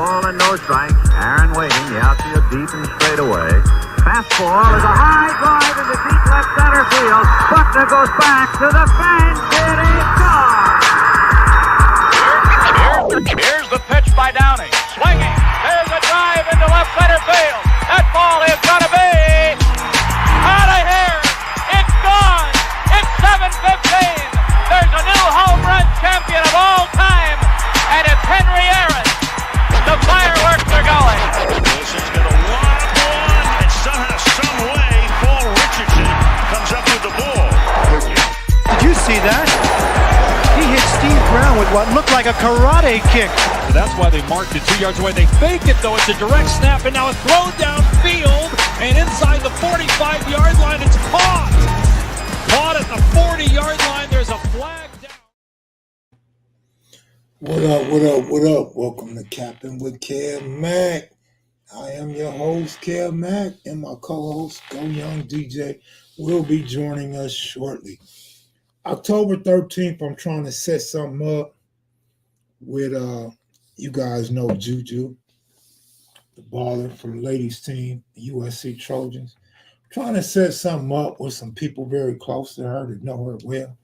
ball and no strikes. Aaron waiting. The outfield deep and straight away. Fastball is a high drive into deep left center field. Buckner goes back to the fence. It is gone. Here's the pitch by Downing. Swinging. There's a drive into left center field. That ball is going to be out of here. It's gone. It's 7:15. There's a new home run champion of all time, and it's Henry Aaron. The fireworks are going. Wilson's going to lob one, and somehow, some way, Paul Richardson comes up with the ball. Did you see that? He hit Steve Brown with what looked like a karate kick. So that's why they marked it 2 yards away. They faked it, though. It's a direct snap, and now it's thrown downfield, and inside the 45-yard line, it's caught. Caught at the 40-yard line. There's a flag down. What up, what up, what up? Welcome to Capping with Kev Mack. I am your host, Kev Mack, and my co-host, GoYungDJ, will be joining us shortly. October 13th, I'm trying to set something up with, you guys know Juju, the baller from the ladies team, the USC Trojans. I'm trying to set something up with some people very close to her that know her well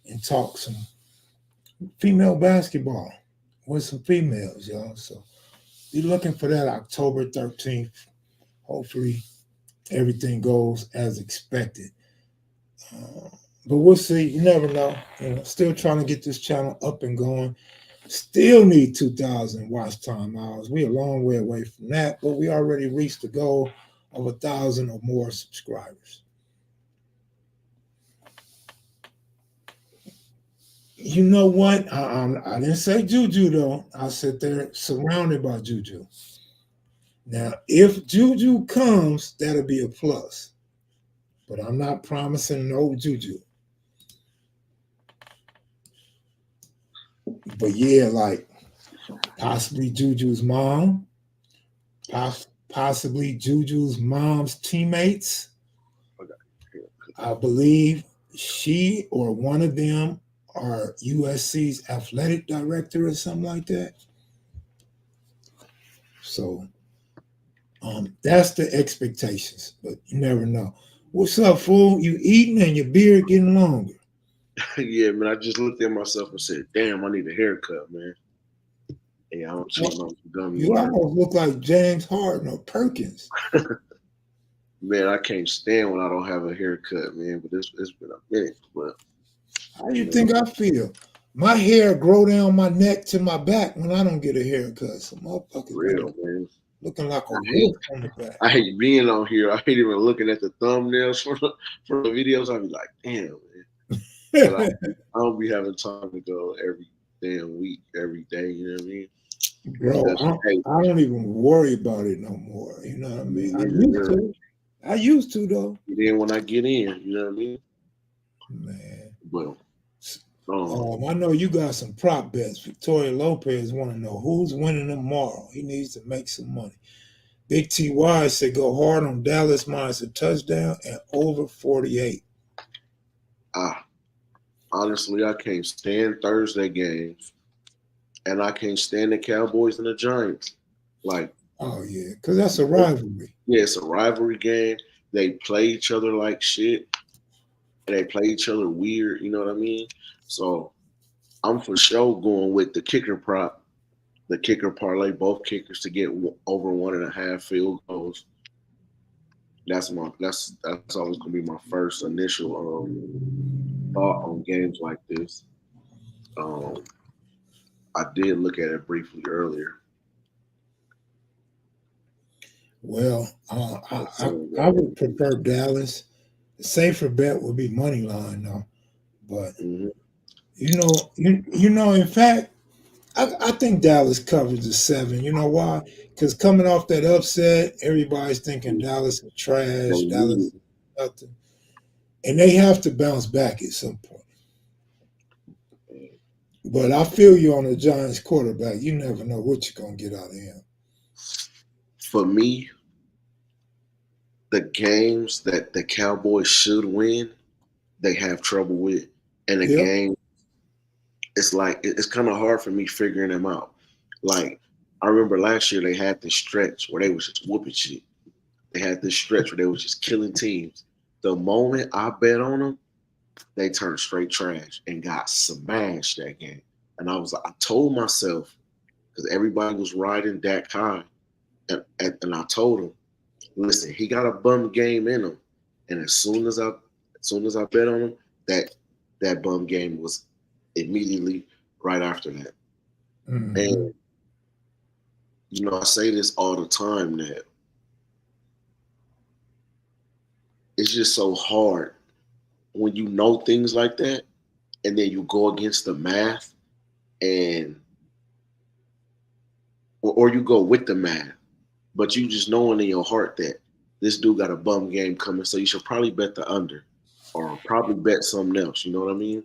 and talk some female basketball with some females, y'all. So be looking for that October 13th. Hopefully everything goes as expected. But we'll see. You never know. Still trying to get this channel up and going. Still need 2,000 watch time hours. We're a long way away from that, but we already reached the goal of 1,000 or more subscribers. You know what? I didn't say Juju, though. I said they're surrounded by Juju. Now, if Juju comes, that'll be a plus. But I'm not promising no Juju. But yeah, like possibly Juju's mom, possibly Juju's mom's teammates. I believe she or one of them are USC's athletic director or something like that. So that's the expectations, but you never know. What's up, fool? You eating and your beard getting longer. Yeah, man, I just looked at myself and said, damn, I need a haircut, man. Yeah, I don't cheat on gummy. You almost look like James Harden or Perkins. Man, I can't stand when I don't have a haircut, man, but it's been a minute. But how you think I feel? My hair grow down my neck to my back when I don't get a haircut. So motherfuckers real, man. Looking like a wolf on the back. I hate being on here. I hate even looking at the thumbnails for the videos. I'd be like, damn, man. I don't be having time to go every damn week, every day. You know what I mean? Bro, I don't even worry about it no more. You know what I mean? I used to though. Then when I get in, you know what I mean? Man. Well, I know you got some prop bets. Victoria Lopez want to know who's winning tomorrow. He needs to make some money. Big TY said go hard on Dallas minus a touchdown and over 48. Honestly, I can't stand Thursday games, and I can't stand the Cowboys and the Giants. Like, oh yeah, because that's a rivalry. Yeah, it's a rivalry game. They play each other like shit, and they play each other weird. You know what I mean? So, I'm for sure going with the kicker prop, the kicker parlay, both kickers to get over 1.5 field goals. That's always gonna be my first initial thought on games like this. I did look at it briefly earlier. Well, I would prefer Dallas. The safer bet would be money line though, but you know, in fact, I think Dallas covers the 7. You know why? Because coming off that upset, everybody's thinking Dallas is trash, Dallas is nothing. And they have to bounce back at some point. But I feel you on the Giants quarterback. You never know what you're going to get out of him. For me, the games that the Cowboys should win, they have trouble with. And the game, it's like, it's kind of hard for me figuring them out. Like, I remember last year they had this stretch where they was just whooping shit. They had this stretch where they was just killing teams. The moment I bet on them, they turned straight trash and got smashed that game. And I told myself, because everybody was riding Dak high, and I told him, listen, he got a bum game in him. And as soon as I bet on him, that bum game was immediately right after that. Mm-hmm. And I say this all the time that it's just so hard when you know things like that and then you go against the math and or you go with the math, but you just knowing in your heart that this dude got a bum game coming, so you should probably bet the under or probably bet something else. You know what I mean?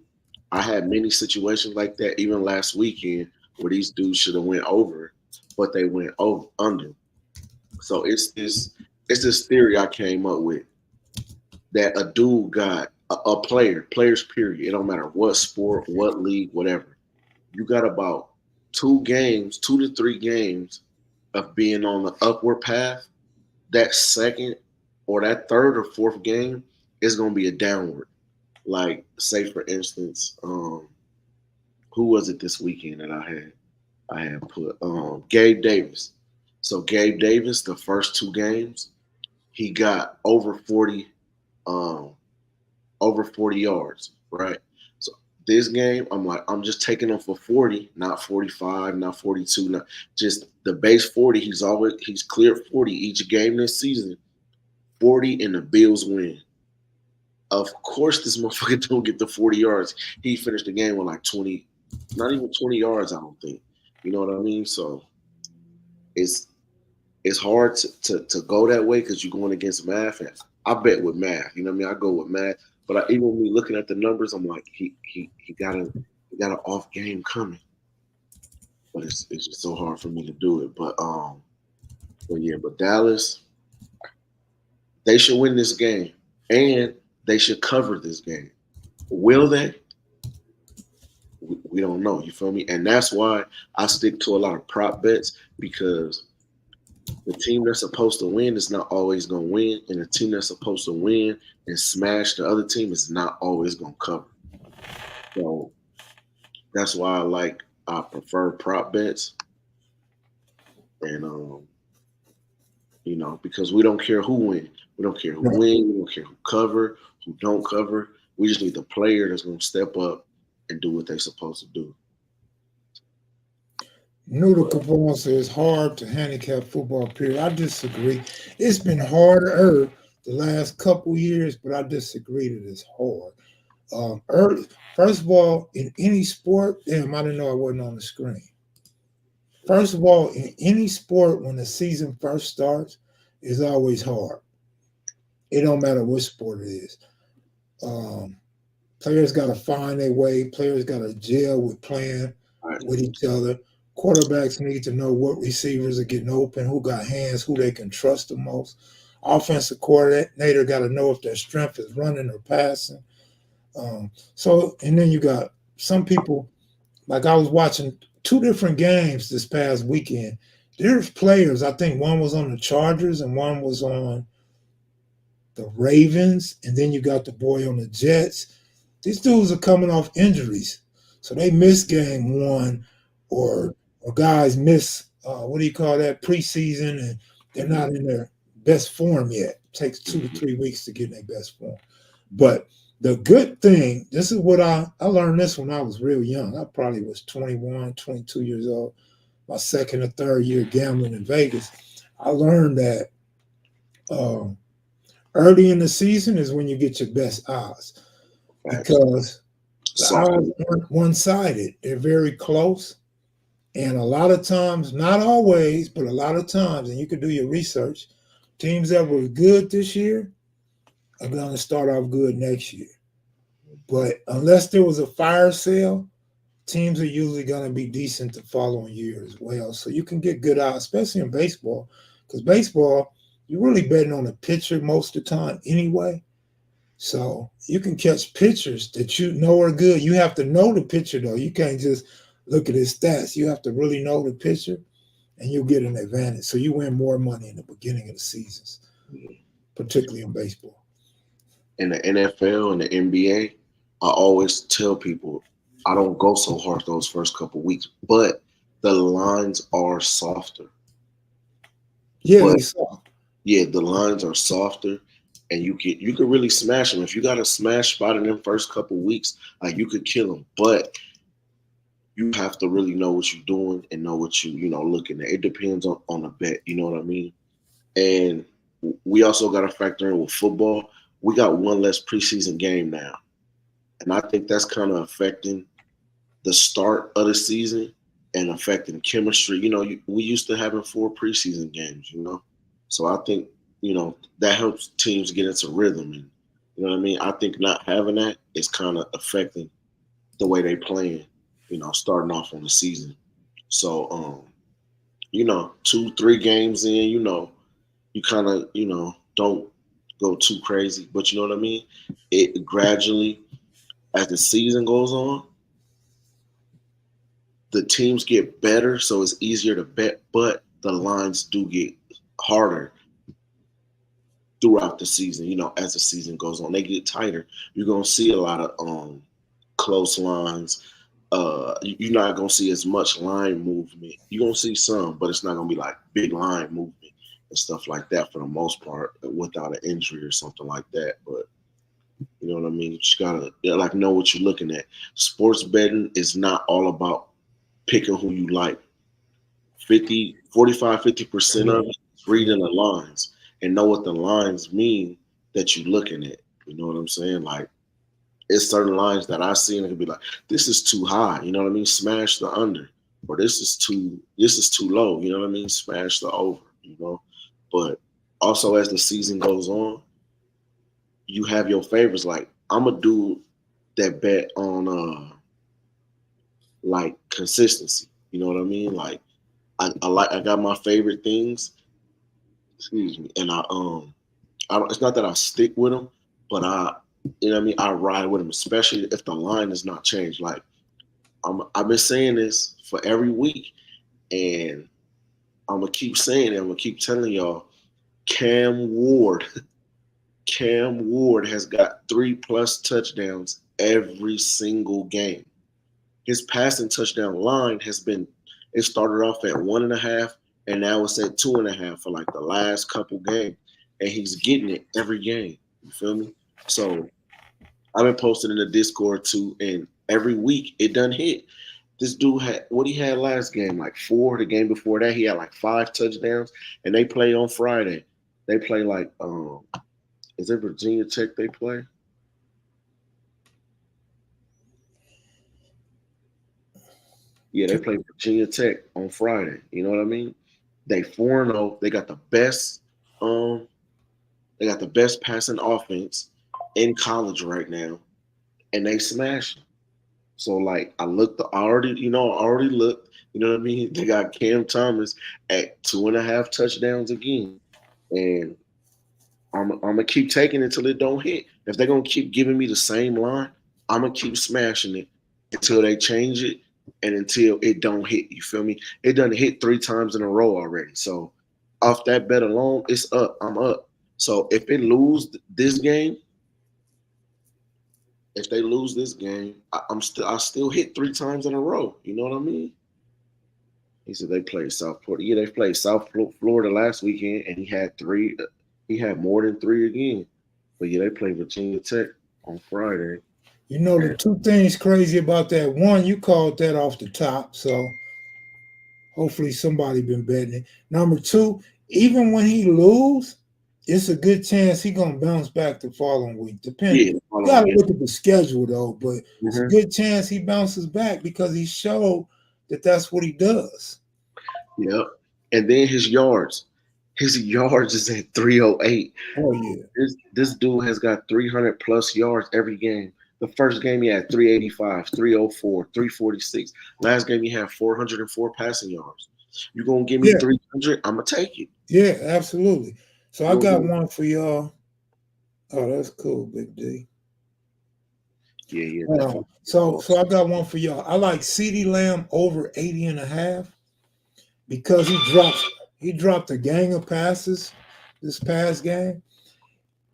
I had many situations like that even last weekend where these dudes should have went over, but they went over under. So it's this theory I came up with that a dude got a players period. It don't matter what sport, what league, whatever. You got about 2 to 3 games of being on the upward path. That second or that third or fourth game is going to be a downward. Like, say for instance, who was it this weekend that I had put Gabe Davis. So Gabe Davis, the first 2 games, he got over 40 yards, right? So this game, I'm just taking him for 40, not 45, not 42, not just the base 40. He's cleared 40 each game this season. 40 and the Bills win. Of course, this motherfucker don't get the 40 yards. He finished the game with like 20, not even 20 yards, I don't think. You know what I mean? So it's hard to go that way because you're going against math. And I bet with math. You know what I mean? I go with math. But even me looking at the numbers, I'm like, he got an off game coming. But it's just so hard for me to do it. But Dallas, they should win this game. And they should cover this game. Will they? We don't know. You feel me? And that's why I stick to a lot of prop bets, because the team that's supposed to win is not always going to win. And the team that's supposed to win and smash the other team is not always going to cover. So that's why I prefer prop bets. And, because we don't care who wins. We don't care who wins. We don't care who cover, who don't cover. We just need the player that's going to step up and do what they're supposed to do. Noodle Capone says it's hard to handicap football, period. I disagree. It's been harder the last couple years, but I disagree that it's hard. First of all, in any sport, damn, I didn't know I wasn't on the screen. First of all, in any sport, when the season first starts, it's always hard. It don't matter what sport it is. Players got to find their way. Players got to gel with playing with each other. Quarterbacks need to know what receivers are getting open, who got hands, who they can trust the most. Offensive coordinator got to know if their strength is running or passing. And then you got some people, like I was watching 2 different games this past weekend. There's players, I think one was on the Chargers and one was on the Ravens, and then you got the boy on the Jets. These dudes are coming off injuries. So they miss game 1 or guys miss, preseason, and they're not in their best form yet. It takes 2 to 3 weeks to get in their best form. But the good thing, this is what I learned this when I was real young. I probably was 21, 22 years old, my second or third year gambling in Vegas. I learned that early in the season is when you get your best odds, because the odds aren't one-sided. They're very close. And a lot of times, not always, but a lot of times, and you can do your research, teams that were good this year are going to start off good next year. But unless there was a fire sale, teams are usually going to be decent the following year as well. So you can get good odds, especially in baseball, because baseball, you're really betting on the pitcher most of the time anyway. So you can catch pitchers that you know are good. You have to know the pitcher, though. You can't just look at his stats. You have to really know the pitcher. and you'll get an advantage. So you win more money in the beginning of the seasons, particularly in baseball. In the NFL and the NBA, I always tell people I don't go so hard those first couple weeks, but the lines are softer. Yeah, But they saw. yeah, the lines are softer, and you could really smash them if you got a smash spot in them first couple weeks. Like you could kill them, but you have to really know what you're doing and know what you know looking at. It depends on the bet. You know what I mean? And we also got to factor in with football. We got one less preseason game now, and I think that's kind of affecting the start of the season and affecting chemistry. You know, we used to having 4 preseason games. You know, so I think that helps teams get into rhythm, and you know what I mean. I think not having that is kind of affecting the way they playing. You know, starting off on the season. So, 2-3 games in, you kind of, don't go too crazy. But you know what I mean? It gradually, as the season goes on, the teams get better, so it's easier to bet, but the lines do get harder throughout the season. As the season goes on, they get tighter. You're gonna see a lot of close lines. You're not gonna see as much line movement. You're gonna see some, but it's not gonna be like big line movement and stuff like that for the most part, without an injury or something like that. But you know what I mean? You just gotta know what you're looking at. Sports betting is not all about picking who you like. 50% of it is reading the lines and know what the lines mean that you're looking at. You know what I'm saying? Like, it's certain lines that I see and it could be like, this is too high. You know what I mean? Smash the under. Or this is too low. You know what I mean? Smash the over. But also as the season goes on, you have your favorites. Like, I'm a dude that bet on like consistency. You know what I mean? Like, I got my favorite things. Excuse me. And I don't, it's not that I stick with them, but you know what I mean? I ride with them, especially if the line is not changed. Like, I've been saying this for every week, and I'm gonna keep saying it. I'm gonna keep telling y'all, Cam Ward has got 3+ touchdowns every single game. His passing touchdown line it started off at 1.5, and now it's at 2.5 for like the last couple games, and he's getting it every game. You feel me? So I've been posting in the Discord too, and every week it done hit. This dude had what he had last game, like 4. The game before that, he had like 5 touchdowns, and they play on Friday. They play like is it Virginia Tech they play? Yeah, they play Virginia Tech on Friday. You know what I mean? They 4-0. They got the best passing offense in college right now, and they smash. So like I already looked. You know what I mean? They got Cam Thomas at 2.5 touchdowns again, and I'm gonna keep taking it until it don't hit. If they're gonna keep giving me the same line, I'm gonna keep smashing it until they change it and until it don't hit. You feel me? It done hit 3 times in a row already. So off that bet alone, it's up. I'm up. So if they lose this game, I still hit 3 times in a row. You know what I mean? He said they played South Florida. Yeah, they played South Florida last weekend, and he had 3. He had more than 3 again. But yeah, they played Virginia Tech on Friday. You know, the 2 things crazy about that. One, you called that off the top, so hopefully somebody been betting it. Number 2, even when he lose, it's a good chance he gonna bounce back the following week. Depending, you gotta look at the schedule though, but it's a good chance he bounces back because he showed that that's what he does. Yep. And then his yards is at 308. Oh yeah. This dude has got 300+ yards every game. The first game he had 385, 304, 346. Last game he had 404 passing yards. You gonna give me 300? I'm gonna take it. Yeah, absolutely. So I got one for y'all. Oh, that's cool, Big D. Yeah. So I got one for y'all. I like CeeDee Lamb over 80.5. because he dropped a gang of passes this past game.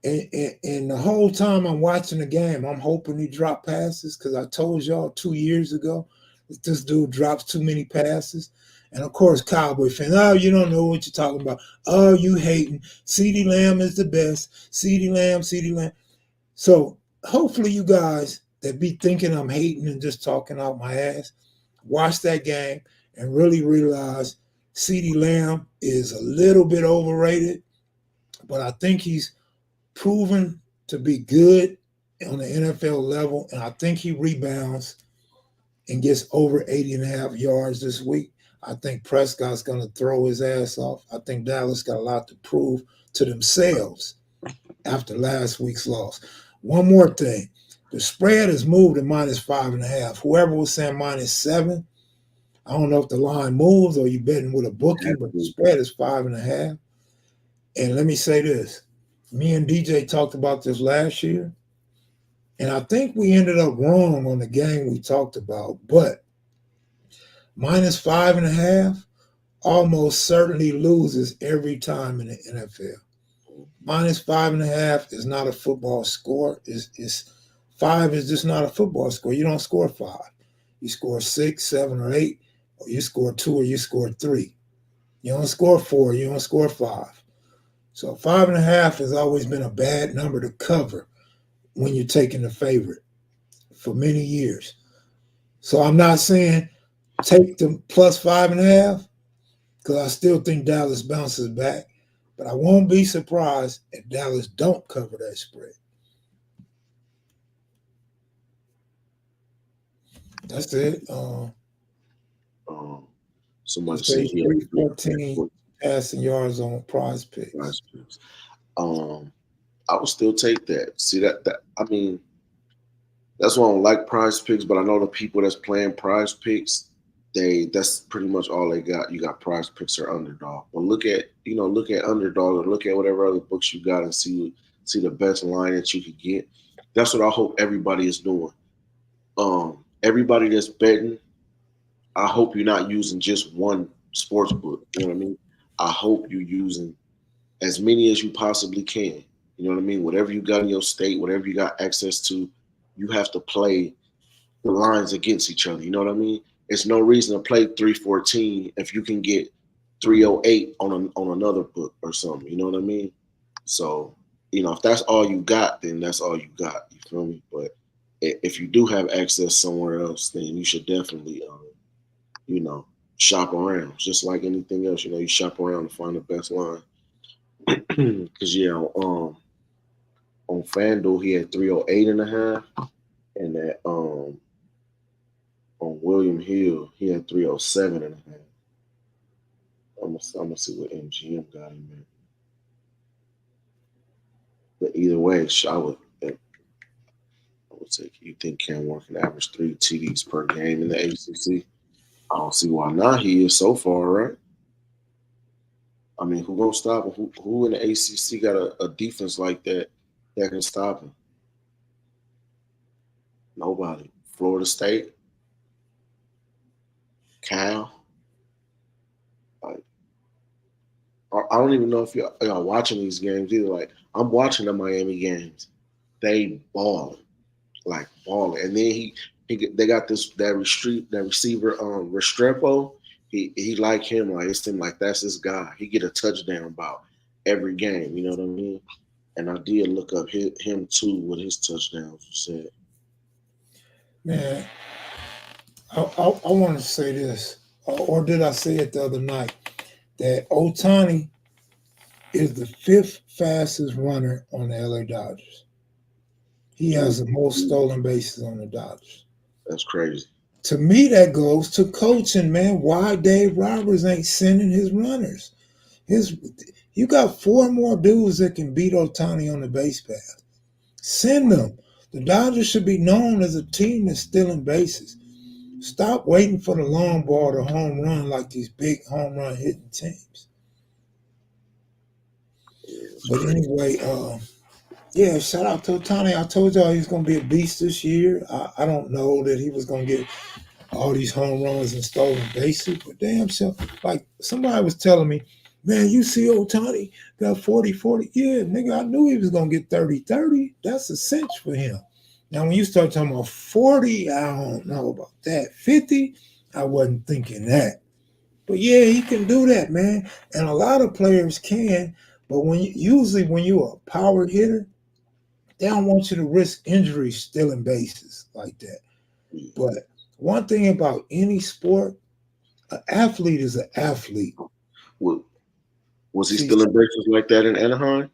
And the whole time I'm watching the game, I'm hoping he drop passes because I told y'all 2 years ago that this dude drops too many passes. And of course, Cowboy fans, oh, you don't know what you're talking about. Oh, you hating. CeeDee Lamb is the best. CeeDee Lamb, CeeDee Lamb. So hopefully you guys that be thinking I'm hating and just talking out my ass, watch that game and really realize CeeDee Lamb is a little bit overrated, but I think he's proven to be good on the NFL level, and I think he rebounds and gets over 80.5 yards this week. I think Prescott's going to throw his ass off. I think Dallas got a lot to prove to themselves after last week's loss. One more thing. The spread has moved to -5.5. Whoever was saying -7, I don't know if the line moves or you're betting with a bookie, but the spread is 5.5. And let me say this. Me and DJ talked about this last year, and I think we ended up wrong on the game we talked about, but -5.5 almost certainly loses every time in the NFL. -5.5 is not a football score. It's 5 is just not a football score. You don't score 5. You score 6, 7, or 8, or you score 2, or you score 3. You don't score 4, you don't score 5. So 5.5 has always been a bad number to cover when you're taking the favorite for many years. So I'm not saying take the +5.5 because I still think Dallas bounces back, but I won't be surprised if Dallas don't cover that spread. That's it. Somebody said he had 314 passing yards on Prize Picks. I would still take that. See that I mean, that's why I don't like Prize Picks, but I know the people that's playing Prize Picks, that's pretty much all they got. You got Prize Picks or Underdog. Well, look at Underdog or look at whatever other books you got and see the best line that you could get. That's what I hope everybody is doing. Everybody that's betting, I hope you're not using just one sports book. You know what I mean? I hope you're using as many as you possibly can. You know what I mean? Whatever you got in your state, whatever you got access to, you have to play the lines against each other. You know what I mean? It's no reason to play 314 if you can get 308 on another book or something. You know what I mean? So, if that's all you got, then that's all you got. You feel me? But if you do have access somewhere else, then you should definitely, shop around. Just like anything else, you shop around to find the best line. Because, on FanDuel, he had 308.5. And that on William Hill, he had 307.5. I'm gonna see what MGM got him at. But either way, I would take. You think Cam Warren can average 3 TDs per game in the ACC? I don't see why not. He is so far, right? I mean, who gonna stop him? Who in the ACC got a defense like that can stop him? Nobody. Florida State, Cal. Like, I don't even know if y'all watching these games either. Like, I'm watching the Miami games. They balling, and then they got that receiver Restrepo. He like him. Like, it seemed like that's his guy. He get a touchdown about every game. You know what I mean? And I did look up him too with his touchdowns. Said. Man, I want to say this, or did I say it the other night, that Ohtani is the 5th fastest runner on the LA Dodgers. He has the most stolen bases on the Dodgers. That's crazy. To me, that goes to coaching, man. Why Dave Roberts ain't sending his runners? You got 4 more dudes that can beat Ohtani on the base path. Send them. The Dodgers should be known as a team that's stealing bases. Stop waiting for the long ball to home run like these big home run hitting teams. But anyway, shout out to Ohtani. I told y'all he's going to be a beast this year. I don't know that he was going to get all these home runs and stolen bases, but damn self, like somebody was telling me, man, you see Otani got 40-40. Yeah, nigga, I knew he was gonna get 30-30. That's a cinch for him. Now, when you start talking about 40, I don't know about that. 50, I wasn't thinking that. But yeah, he can do that, man. And a lot of players can, but usually when you're a power hitter, they don't want you to risk injuries stealing bases like that. But one thing about any sport, an athlete is an athlete. Was he See, still in bases like that in Anaheim?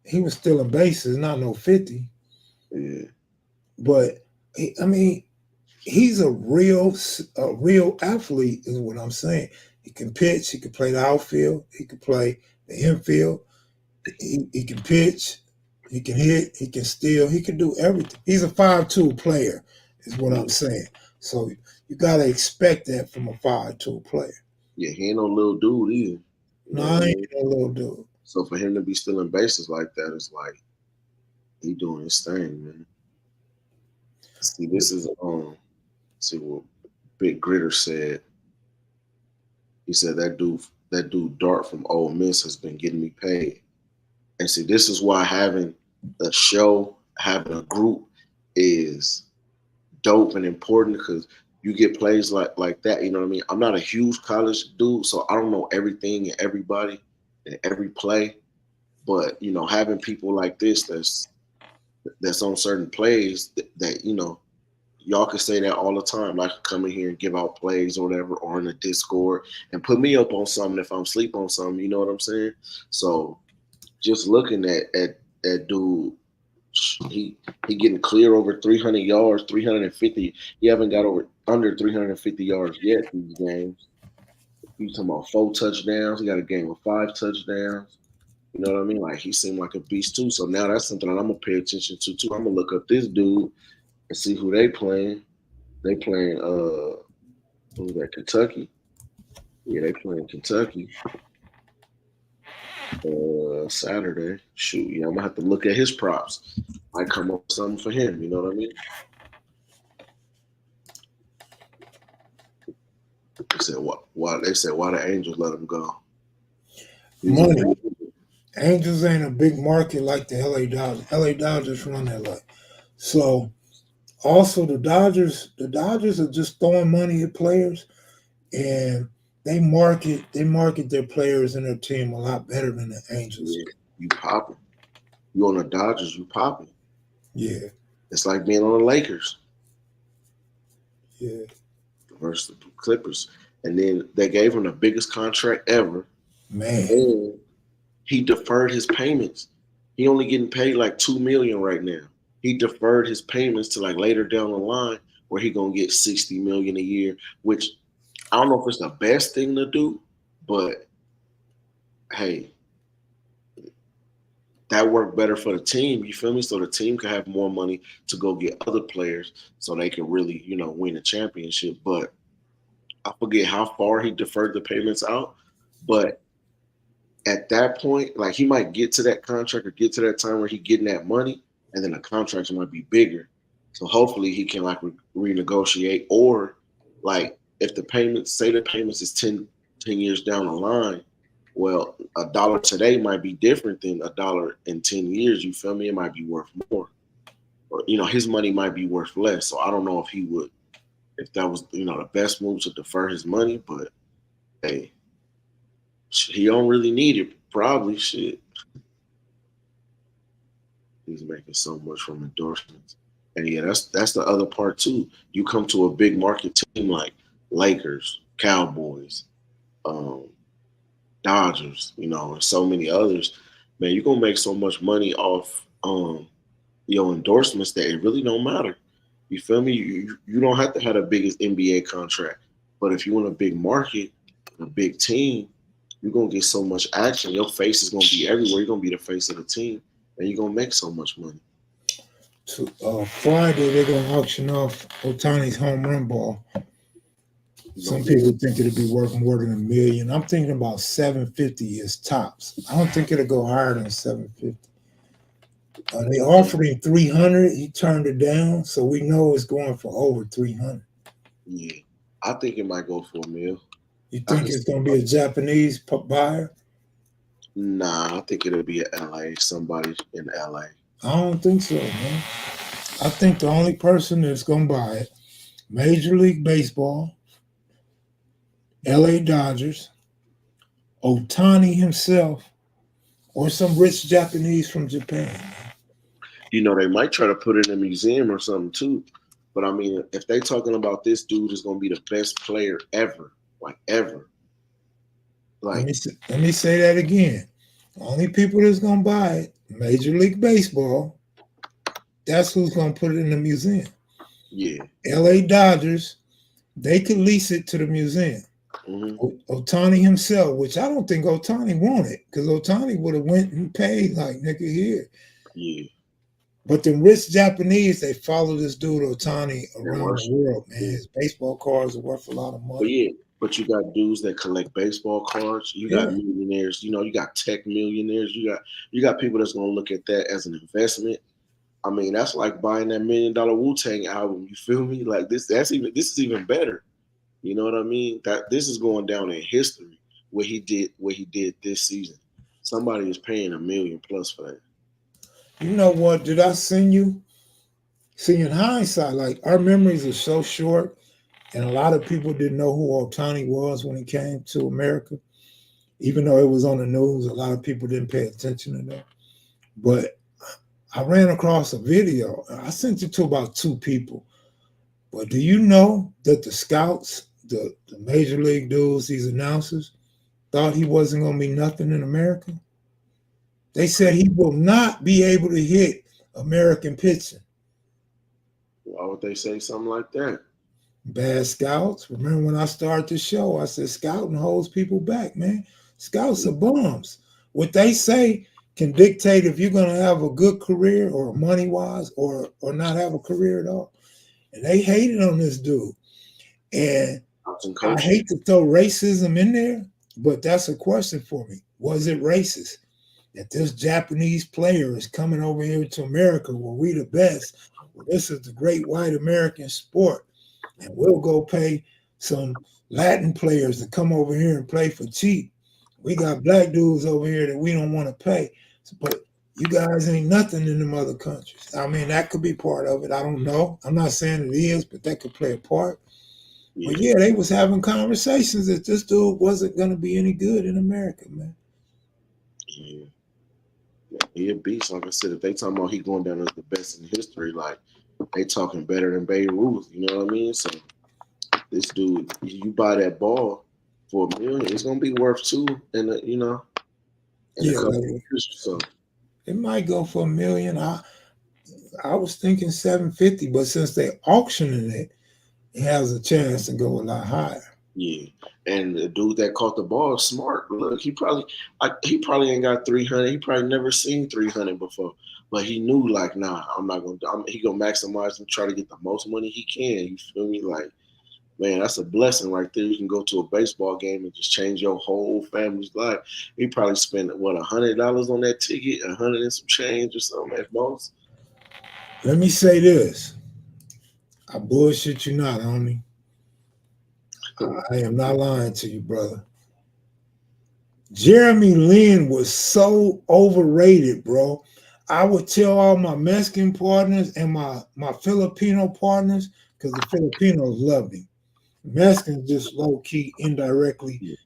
he was stealing bases, not no 50. Yeah. But I mean, he's a real athlete, is what I'm saying. He can pitch, he can play the outfield, he can play the infield, he can pitch, he can hit, he can steal, he can do everything. He's a 5'2" player, is what I'm saying. So you gotta expect that from a 5'2" player. Yeah, he ain't no little dude either. No, I ain't no little dude. So for him to be stealing bases like that, it's like he doing his thing, man. See, this is see what Big Gritter said. He said that dude Dart from Ole Miss has been getting me paid. And see, this is why having a show, having a group is dope and important, because you get plays like that. You know what I mean? I'm not a huge college dude, so I don't know everything and everybody and every play. But you know, having people like this that's on certain plays that you know, y'all can say that all the time. I can come in here and give out plays or whatever, or in the Discord, and put me up on something if I'm asleep on something. You know what I'm saying? So just looking at dude, he getting clear over 300 yards, 350. He haven't got under 350 yards yet these games. You talking about 4 touchdowns? He got a game with 5 touchdowns. You know what I mean? Like, he seemed like a beast too. So now that's something that I'm gonna pay attention to too. I'm gonna look up this dude and see who they playing. They playing who's that? Kentucky. Yeah, they playing Kentucky. Saturday. Shoot, yeah, I'm gonna have to look at his props. Might come up with something for him. You know what I mean? They said why the Angels let him go? Money. Angels ain't a big market like the LA Dodgers. LA Dodgers run LA. So also the Dodgers are just throwing money at players, and they market their players and their team a lot better than the Angels. Yeah, you popping. You on the Dodgers, you popping. Yeah. It's like being on the Lakers. Yeah. Versus the Clippers. And then they gave him the biggest contract ever. Man. And he deferred his payments. He only getting paid like $2 million right now. He deferred his payments to like later down the line where he gonna get $60 million a year, which I don't know if it's the best thing to do, but hey, that worked better for the team. You feel me? So the team can have more money to go get other players, so they can really, you know, win a championship. But I forget how far he deferred the payments out, but at that point, like, he might get to that contract or get to that time where he getting that money, and then the contracts might be bigger. So hopefully he can like renegotiate, or like if the payments is 10 years down the line, well, $1 today might be different than $1 in 10 years. You feel me? It might be worth more, or you know, his money might be worth less. So I don't know if that was, you know, the best move to defer his money, but hey, he don't really need it. Probably shit. He's making so much from endorsements. And yeah, that's the other part too. You come to a big market team like Lakers, Cowboys, Dodgers, you know, and so many others, man, you're gonna make so much money off your endorsements that it really don't matter. You feel me? You don't have to have the biggest NBA contract. But if you want a big market, a big team, you're gonna get so much action. Your face is gonna be everywhere. You're gonna be the face of the team, and you're gonna make so much money. So, Friday they're gonna auction off Otani's home run ball. Some people think it'll be worth more than $1 million. I'm thinking about 750 is tops. I don't think it'll go higher than 750. They offered him 300. He turned it down, so we know it's going for over 300. Yeah, I think it might go for $1 million. You I think can it's see. going to be a Japanese buyer? Nah, I think it'll be LA. Somebody in LA. I don't think so, man. I think the only person that's going to buy it, Major League Baseball, LA Dodgers, Otani himself, or some rich Japanese from Japan. They might try to put it in a museum or something too. But I mean, if they talking about this dude is gonna be the best player ever, like ever, like Let me say that again. The only people that's going to buy it, Major League Baseball, that's who's going to put it in the museum. yeah. LA Dodgers, they could lease it to the museum. Hmm. Otani himself, which I don't think Otani wanted, because Otani would have went and paid like nigga here. Yeah. But the rich Japanese, they follow this dude Otani And around the worship. world, man. Yeah. His baseball cards are worth a lot of But money. yeah, but you got dudes that collect baseball cards. You got Yeah. millionaires. You got tech millionaires. You got people that's gonna look at that as an investment. I mean, that's like buying that $1 million Wu-Tang album. You feel me? Like this is even better. You know what I mean? That this is going down in history what he did this season. Somebody is paying $1 million plus for that. You know what? Did I send you? See, in hindsight, like our memories are so short, and a lot of people didn't know who Otani was when he came to America. Even though it was on the news, a lot of people didn't pay attention to that. But I ran across a video. I sent it to about 2 people. But do you know that the scouts, the major league dudes, these announcers, thought he wasn't going to be nothing in America? They said he will not be able to hit American pitching. Why would they say something like that? Bad scouts. Remember when I started the show, I said scouting holds people back, man. Scouts are bums. What they say can dictate if you're going to have a good career or money-wise or not have a career at all. And they hated on this dude. And I hate to throw racism in there, but that's a question for me. Was it racist that this Japanese player is coming over here to America where we the best? Well, this is the great white American sport. And we'll go pay some Latin players to come over here and play for cheap. We got black dudes over here that we don't want to pay. But you guys ain't nothing in them other countries. I mean, that could be part of it. I don't know. I'm not saying it is, but that could play a part. Yeah. But yeah, they was having conversations that this dude wasn't going to be any good in America, man. Yeah. He a beast. Like I said, if they talking about he going down as the best in history, like they talking better than Babe Ruth. You know what I mean? So this dude, you buy that ball for $1 million, it's gonna be worth $2 in a couple of years. So it might go for $1 million. I was thinking 750, but since they auctioning it, it has a chance to go a lot higher. yeah, and the dude that caught the ball is smart. Look, he probably ain't got 300. He probably never seen 300 before, but he knew like, nah, I'm not gonna. He gonna maximize and try to get the most money he can. You feel me? Like, man, that's a blessing right there. You can go to a baseball game and just change your whole family's life. He probably spent $100 on that ticket, 100 and some change or something at most. Let me say this. I bullshit you not, homie. I am not lying to you, brother. Jeremy Lin was so overrated, bro. I would tell all my Mexican partners and my Filipino partners, because the Filipinos love him. Mexicans just low-key, indirectly,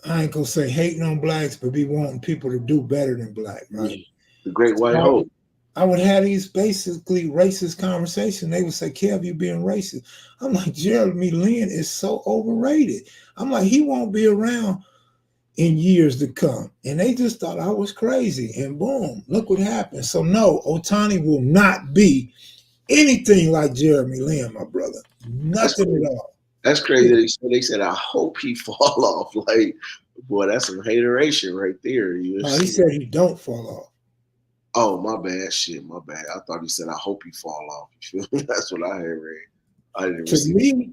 I ain't gonna say hating on blacks, but be wanting people to do better than black, right? Yeah. The Great White Hope. I would have these basically racist conversations. They would say, Kev, you being racist. I'm like, Jeremy Lin is so overrated. I'm like, he won't be around in years to come. And they just thought I was crazy. And boom, look what happened. So no, Otani will not be anything like Jeremy Lin, my brother. Nothing at all. That's crazy. They said, I hope he fall off. Like, boy, that's some hateration right there. He said he don't fall off. Oh, my bad. Shit, my bad. I thought he said, I hope he fall off. You feel me? That's what I had read. I didn't receive it.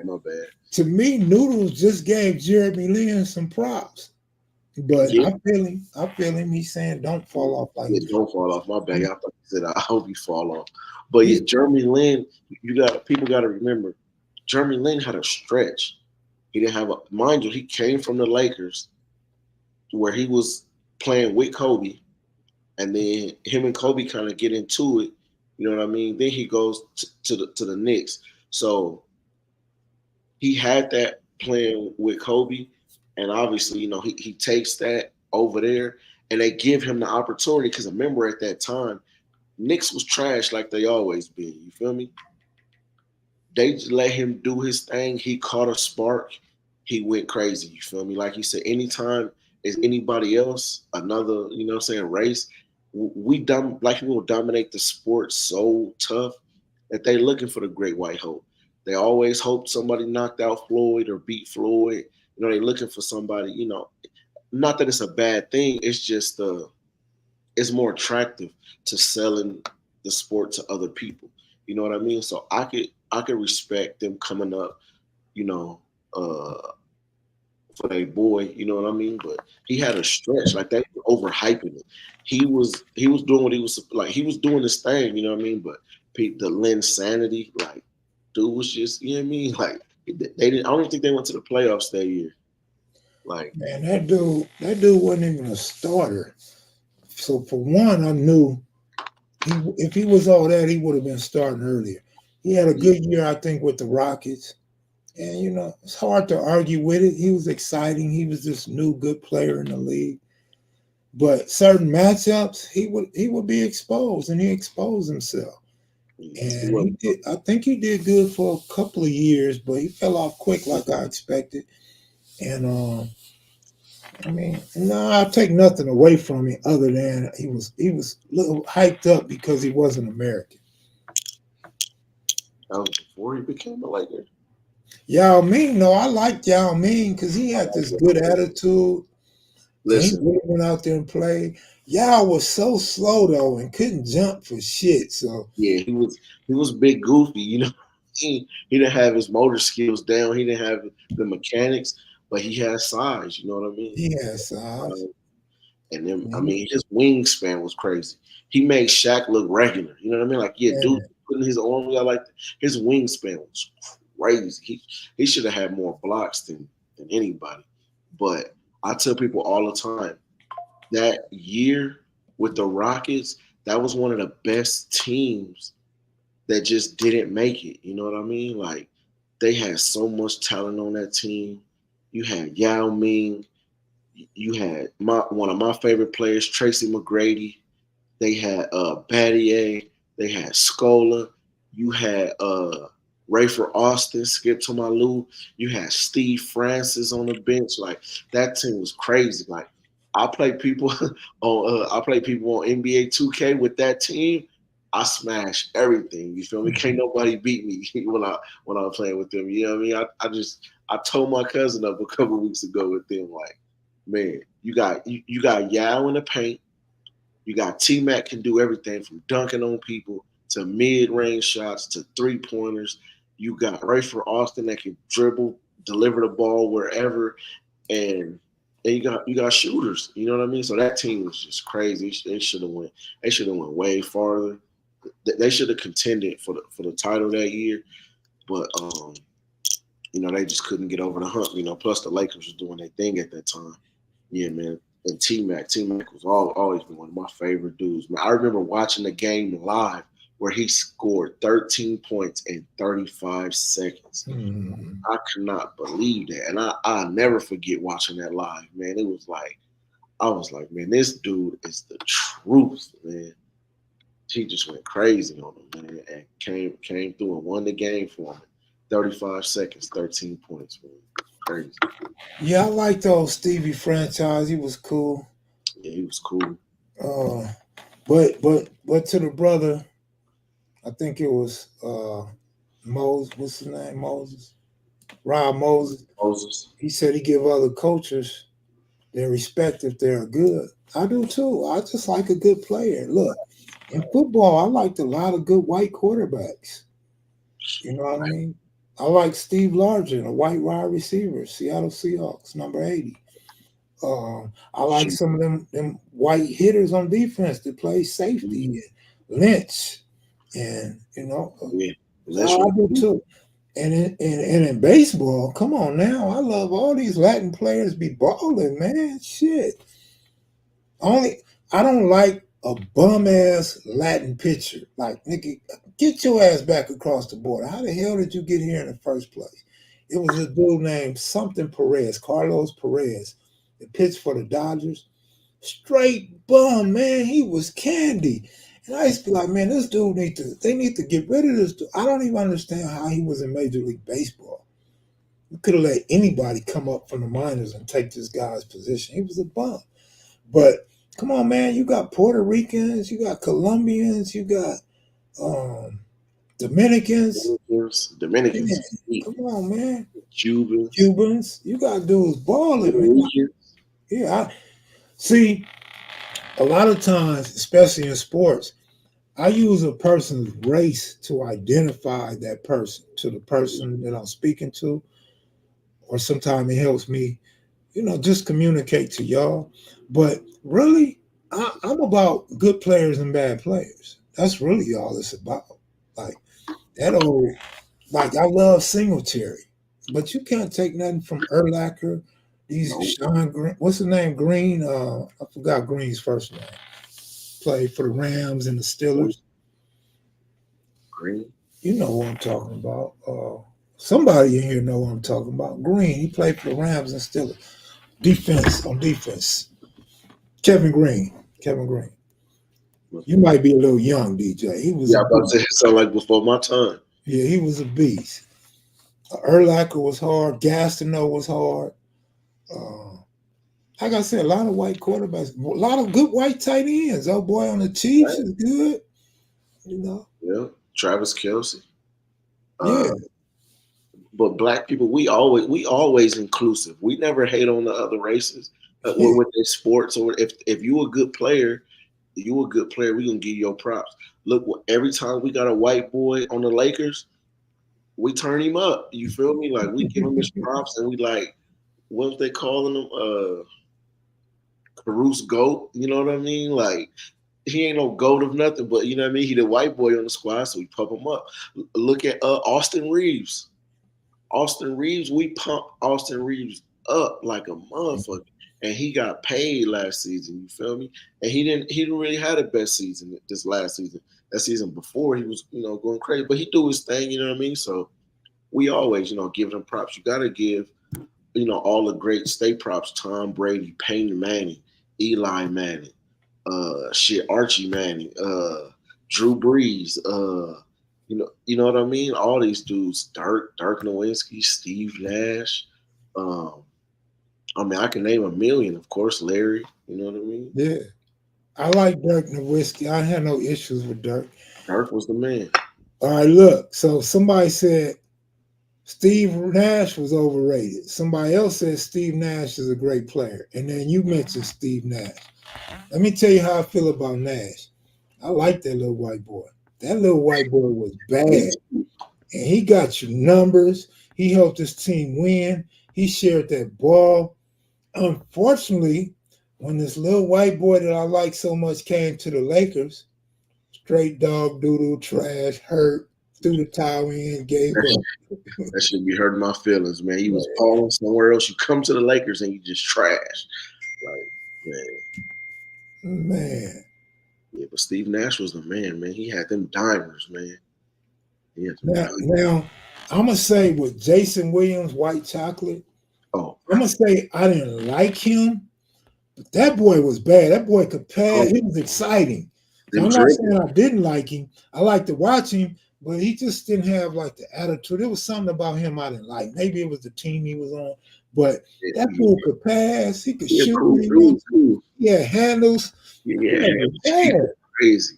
My bad. To me, Noodles just gave Jeremy Lin some props. But yeah. I feel him. He's saying don't fall off like that. Don't fall off. My bad. I thought he said I hope he fall off. But yeah, Jeremy Lin, people got to remember, Jeremy Lin had a stretch. He didn't have a mind you. He came from the Lakers, where he was playing with Kobe, and then him and Kobe kind of get into it. You know what I mean? Then he goes to the Knicks. So he had that playing with Kobe, and obviously, he takes that over there, and they give him the opportunity because remember at that time, Knicks was trash like they always been. You feel me? They just let him do his thing. He caught a spark. He went crazy. You feel me? Like you said, anytime is anybody else, another, race, black people dominate the sport so tough that they looking for the great white hope. They always hope somebody knocked out Floyd or beat Floyd. They looking for somebody, not that it's a bad thing. It's just it's more attractive to selling the sport to other people. You know what I mean? So I could respect them coming up, for their boy, you know what I mean? But he had a stretch, like they were overhyping it. He was doing what he was like. He was doing this thing, you know what I mean? But the Lynn sanity, like, dude was just, you know what I mean? Like they didn't. I don't even think they went to the playoffs that year. Like, Man, that dude wasn't even a starter. So for one, I knew if he was all that, he would have been starting earlier. He had a good year, I think, with the Rockets. And it's hard to argue with it. He was exciting. He was this new good player in the league. But certain matchups, he would be exposed, and he exposed himself. And I think he did good for a couple of years, but he fell off quick like I expected. And I'll take nothing away from him other than he was a little hyped up because he wasn't American. that was before he became a Laker. Yao Ming, no, I liked Yao Ming because he had this good attitude. Listen, And he really went out there and played. Yao was so slow though and couldn't jump for shit. So yeah, he was big goofy, He didn't have his motor skills down. He didn't have the mechanics, but he had size. You know what I mean? he had size. And then, his wingspan was crazy. He made Shaq look regular. You know what I mean? Like, yeah, dude putting his arm out like that. His wingspan was crazy. He should have had more blocks than anybody. But I tell people all the time, that year with the Rockets, that was one of the best teams that just didn't make it. You know what I mean? Like, they had so much talent on that team. You had Yao Ming. You had one of my favorite players, Tracy McGrady. They had Battier. They had Scola. You had Rayford Austin, Skip Tomalu. You had Steve Francis on the bench. Like, that team was crazy. Like, I play people on NBA 2K with that team. I smash everything. You feel me? Can't nobody beat me when I'm playing with them. You know what I mean? I told my cousin up a couple weeks ago with them, like, man, you got Yao in the paint. You got T-Mac can do everything from dunking on people to mid-range shots to three-pointers. You got Rayford Austin that can dribble, deliver the ball wherever, and you got shooters. You know what I mean? So that team was just crazy. They should have went way farther. They should have contended for the title that year, but they just couldn't get over the hump. Plus the Lakers was doing their thing at that time. Yeah, man. And T-Mac was always been one of my favorite dudes. Man, I remember watching the game live where he scored 13 points in 35 seconds. Mm-hmm. I cannot believe that. And I'll never forget watching that live, man. It was like, I was like, man, this dude is the truth, man. He just went crazy on him, man, and came through and won the game for him. 35 seconds, 13 points, man. Crazy. Yeah, I liked those Stevie franchise. He was cool. Yeah, he was cool. But to the brother, I think it was Moses. What's his name? Moses. Rob Moses. He said he give other coaches their respect if they're good. I do too. I just like a good player. Look, in football, I liked a lot of good white quarterbacks. You know what I mean? I like Steve Largent, a white wide receiver, Seattle Seahawks, number 80. I like some of them white hitters on defense that play safety, Lynch, and yeah, I do too. And in baseball, come on now, I love all these Latin players be balling, man. Shit. Only I don't like a bum ass Latin pitcher. Like, nigga, get your ass back across the border. How the hell did you get here in the first place? It was a dude named something Perez, Carlos Perez, that pitched for the Dodgers. Straight bum, man. He was candy. And I used to be like, man, this dude they need to get rid of this dude. I don't even understand how he was in Major League Baseball. You could have let anybody come up from the minors and take this guy's position. He was a bum. But come on, man, you got Puerto Ricans, you got Colombians, you got Dominicans. Dominicans, Man, come on, man. Cubans, You got dudes balling, man. Yeah, I see. A lot of times, especially in sports, I use a person's race to identify that person to the person that I'm speaking to, or sometimes it helps me, just communicate to y'all. But really, I'm about good players and bad players. That's really all it's about. Like that old, like I love Singletary, but you can't take nothing from Urlacher. These Sean Green, what's his name? Green. I forgot Green's first name. Played for the Rams and the Steelers. Green. You know what I'm talking about. Somebody in here know what I'm talking about. Green. He played for the Rams and Steelers. On defense. Kevin Green. You might be a little young, DJ. He was. Yeah, I'm about to say it sound like before my time. Yeah, he was a beast. Urlacher was hard. Gastineau was hard. Like I said, a lot of white quarterbacks, a lot of good white tight ends. Oh boy, on the Chiefs is good. Yeah, Travis Kelce. Yeah. But black people, we always inclusive. We never hate on the other races with their sports. Or if you a good player, we gonna give you your props. Look, every time we got a white boy on the Lakers, we turn him up. You feel me? Like we give him his props, and we like, what they calling him? Caruso GOAT. You know what I mean? Like he ain't no GOAT of nothing, but you know what I mean. He the white boy on the squad, so we pump him up. Look at Austin Reeves. We pumped Austin Reeves up like a motherfucker, and he got paid last season. You feel me? And he didn't really have the best season this last season. That season before he was going crazy, but he do his thing. You know what I mean? So we always give him props. You gotta give all the great state props: Tom Brady, Peyton Manning, Eli Manning, Archie Manning, Drew Brees, you know what I mean? All these dudes, Dirk Nowitzki, Steve Nash. I mean, I can name a million, of course, Larry. You know what I mean? Yeah. I like Dirk Nowitzki. I had no issues with Dirk. Dirk was the man. All right, look. So somebody said Steve Nash was overrated. Somebody else said Steve Nash is a great player. And then you mentioned Steve Nash. Let me tell you how I feel about Nash. I like that little white boy. That little white boy was bad. And he got you numbers. He helped his team win. He shared that ball. Unfortunately, when this little white boy that I like so much came to the Lakers, straight dog doodle, trash, hurt, threw the towel in, gave up. That should be hurting my feelings, man. He was balling somewhere else. You come to the Lakers and you just trash. Like, Man. Yeah, but Steve Nash was the man. He had them dimers, man. Now, I'm going to say with Jason Williams, White Chocolate, I'm going to say I didn't like him, but that boy was bad. That boy could pass. He was exciting. So I'm not saying I didn't like him. I liked to watch him, but he just didn't have like the attitude. There was something about him I didn't like. Maybe it was the team he was on, but that boy could pass. He could shoot. Cool. Yeah, handles. Yeah, crazy.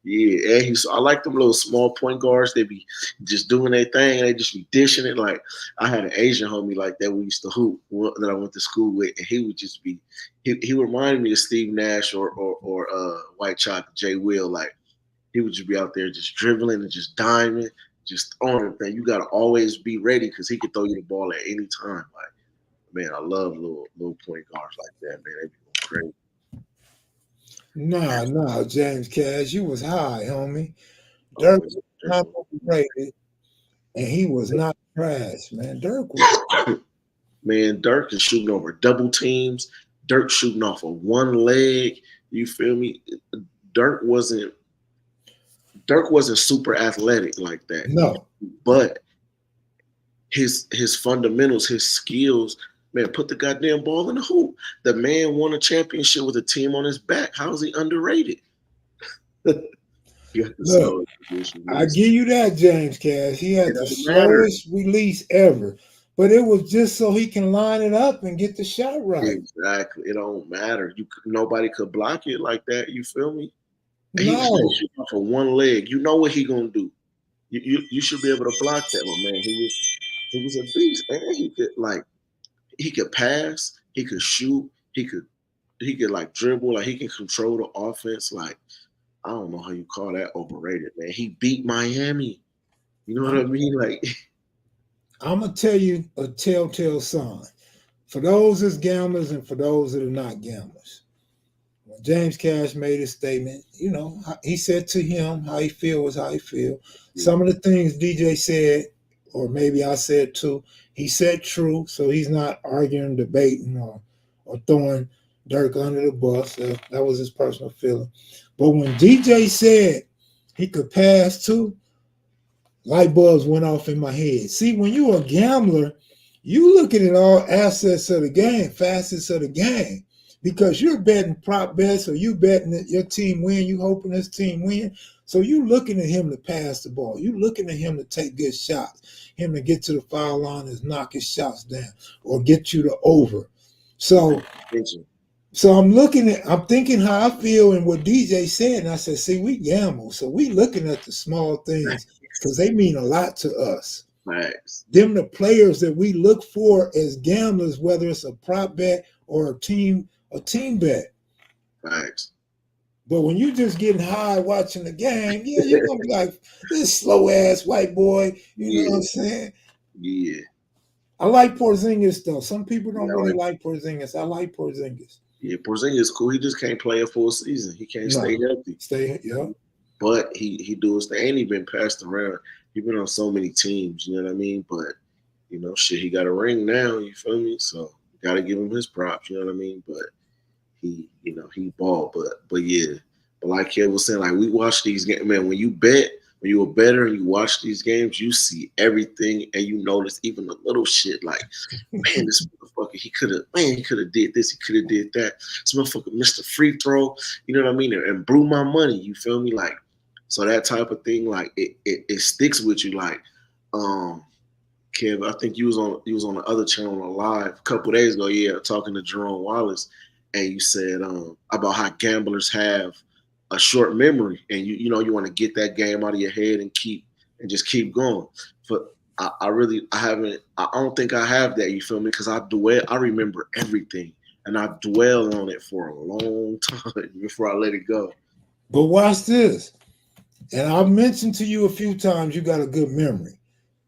Yeah, and I like them little small point guards. They be just doing their thing. They just be dishing it. Like I had an Asian homie like that we used to hoop that I went to school with, and he would just be. He reminded me of Steve Nash or White Chocolate Jay Will. Like he would just be out there just dribbling and just diming, just throwing everything. You got to always be ready because he could throw you the ball at any time. Like man, I love little point guards like that. Man, they be going crazy. Nah, James Cash, you was high, homie. Dirk was not overrated. and he was not trash, man. Dirk was. Man, Dirk is shooting over double teams. Dirk shooting off of one leg. You feel me? Dirk wasn't Dirk wasn't super athletic like that, No, but his fundamentals, his skills, man, put the goddamn ball in the hoop. The man won a championship with a team on his back. How is he underrated? You have the look, slowest I release. give you that, James Cash. He It had the doesn't matter. slowest release ever, but it was just so he can line it up and get the shot right. Exactly. It don't matter. Nobody could block it like that. You feel me? He's No, shooting off of one leg. You know what he gonna do. You should be able to block that, my man. He was a beast, and he could pass, he could shoot, he could like dribble, like he can control the offense. Like I don't know how you call that overrated, man. He beat Miami. You know what I mean? Like I'm gonna tell you a telltale sign for those that's gamblers and for those that are not gamblers. When James Cash made his statement, he said to him how he feel was how he feel. Some of the things DJ said, or maybe I said too, he said true, so he's not arguing, debating, or throwing Dirk under the bus. That was his personal feeling. But when DJ said he could pass too, light bulbs went off in my head. See, when you're a gambler, you looking at all assets of the game, facets of the game, because you're betting prop bets or you betting that your team win, you hoping this team win. So you looking at him to pass the ball. You looking at him to take good shots, him to get to the foul line and knock his shots down or get you to over. So I'm thinking how I feel and what DJ said, and I said, see, we gamble. So we looking at the small things because they mean a lot to us. Max. Them the players that we look for as gamblers, whether it's a prop bet or a team bet. Max. But when you just getting high watching the game, yeah, you're gonna be like, this slow ass white boy, you know what I'm saying? Yeah. I like Porzingis though. Some people don't Yeah, really like Porzingis. I like Porzingis. Yeah, Porzingis is cool. He just can't play a full season. He can't stay healthy. Yeah. But he do his thing. And he been passed around. He been on so many teams, you know what I mean? But, shit, he got a ring now, you feel me? So gotta give him his props, you know what I mean? But he balled. But yeah. But like Kev was saying, like we watch these games, man, when you're a better and you watch these games, you see everything and you notice even the little shit like, man, this motherfucker, he could have did this, he could have did that. This motherfucker missed a free throw, you know what I mean? And blew my money, you feel me? Like, so that type of thing, like it sticks with you. Like, Kev, I think you was on the other channel on live a couple days ago, yeah, talking to Jerome Wallace, and you said about how gamblers have a short memory, and you want to get that game out of your head and just keep going. But I don't think I have that. You feel me? Because I remember everything, and I dwell on it for a long time before I let it go. But watch this, and I've mentioned to you a few times you got a good memory,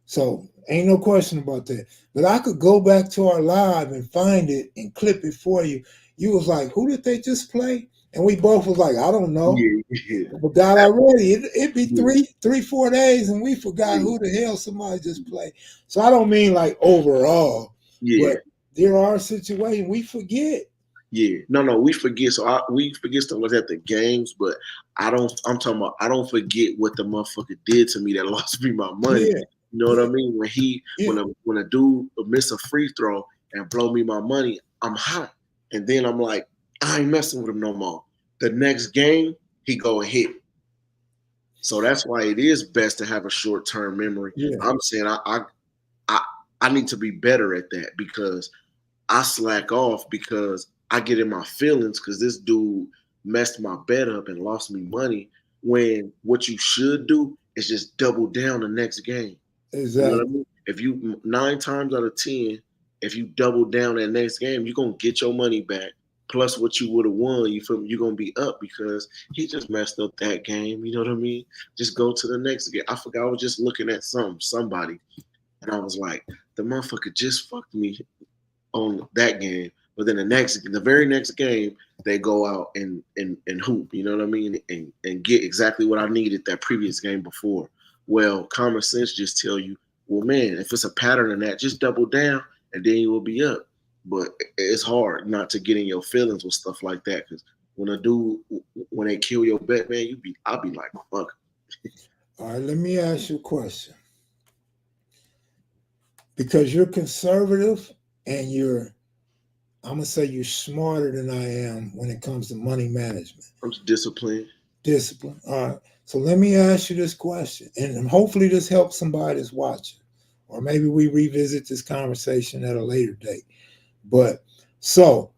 so ain't no question about that. But I could go back to our live and find it and clip it for you. You was like, who did they just play? And we both was like, I don't know. Yeah. Forgot already. It'd be 3-4 days, and we forgot who the hell somebody just played. So I don't mean like overall, but there are situations we forget. Yeah, no, we forget. So we forget stuff like that at the games, but I'm talking about I don't forget what the motherfucker did to me that lost me my money. Yeah. You know what I mean? When a dude miss a free throw and blow me my money, I'm hot, and then I'm like, I ain't messing with him no more. The next game, he go and hit. So that's why it is best to have a short-term memory. Yeah. I'm saying I need to be better at that because I slack off because I get in my feelings because this dude messed my bet up and lost me money when what you should do is just double down the next game. Exactly. You know what I mean? If you 9 times out of 10, if you double down that next game, you're going to get your money back. Plus what you would have won, you feel me? You're going to be up because he just messed up that game. You know what I mean? Just go to the next game. I forgot I was just looking at somebody, and I was like, the motherfucker just fucked me on that game. But then the very next game, they go out and hoop, you know what I mean? And get exactly what I needed that previous game before. Well, common sense just tell you well, man, if it's a pattern in that, just double down and then you will be up. But it's hard not to get in your feelings with stuff like that because when they kill your bet, man, I'll be like, fuck. All right, let me ask you a question. Because you're conservative and I'm gonna say you're smarter than I am when it comes to money management. I'm just disciplined. Discipline. All right. So let me ask you this question, and hopefully this helps somebody that's watching, or maybe we revisit this conversation at a later date. But so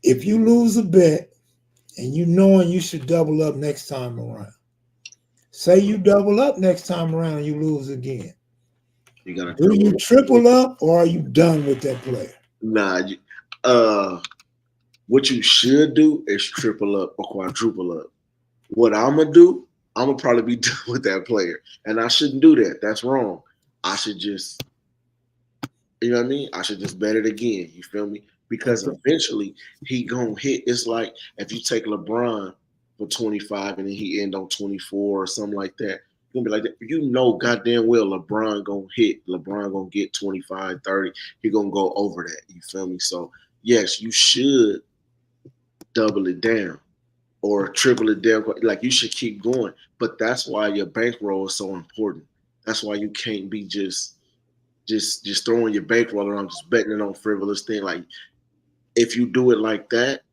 if you lose a bet and you knowing you should double up next time around, say you double up next time around and you lose again. Do you triple up or are you done with that player? Nah, what you should do is triple up or quadruple up. What I'm gonna do, I'm gonna probably be done with that player, and I shouldn't do that. That's wrong. I should just, you know what I mean? I should just bet it again. You feel me? Because eventually he gonna hit. It's like if you take LeBron for 25 and then he end on 24 or something like that. You're gonna be like that. You know goddamn well LeBron gonna hit. LeBron gonna get 25, 30. He gonna go over that. You feel me? So yes, you should double it down or triple it down. Like you should keep going. But that's why your bankroll is so important. That's why you can't be just throwing your bankroll around, just betting it on frivolous thing. Like if you do it like that,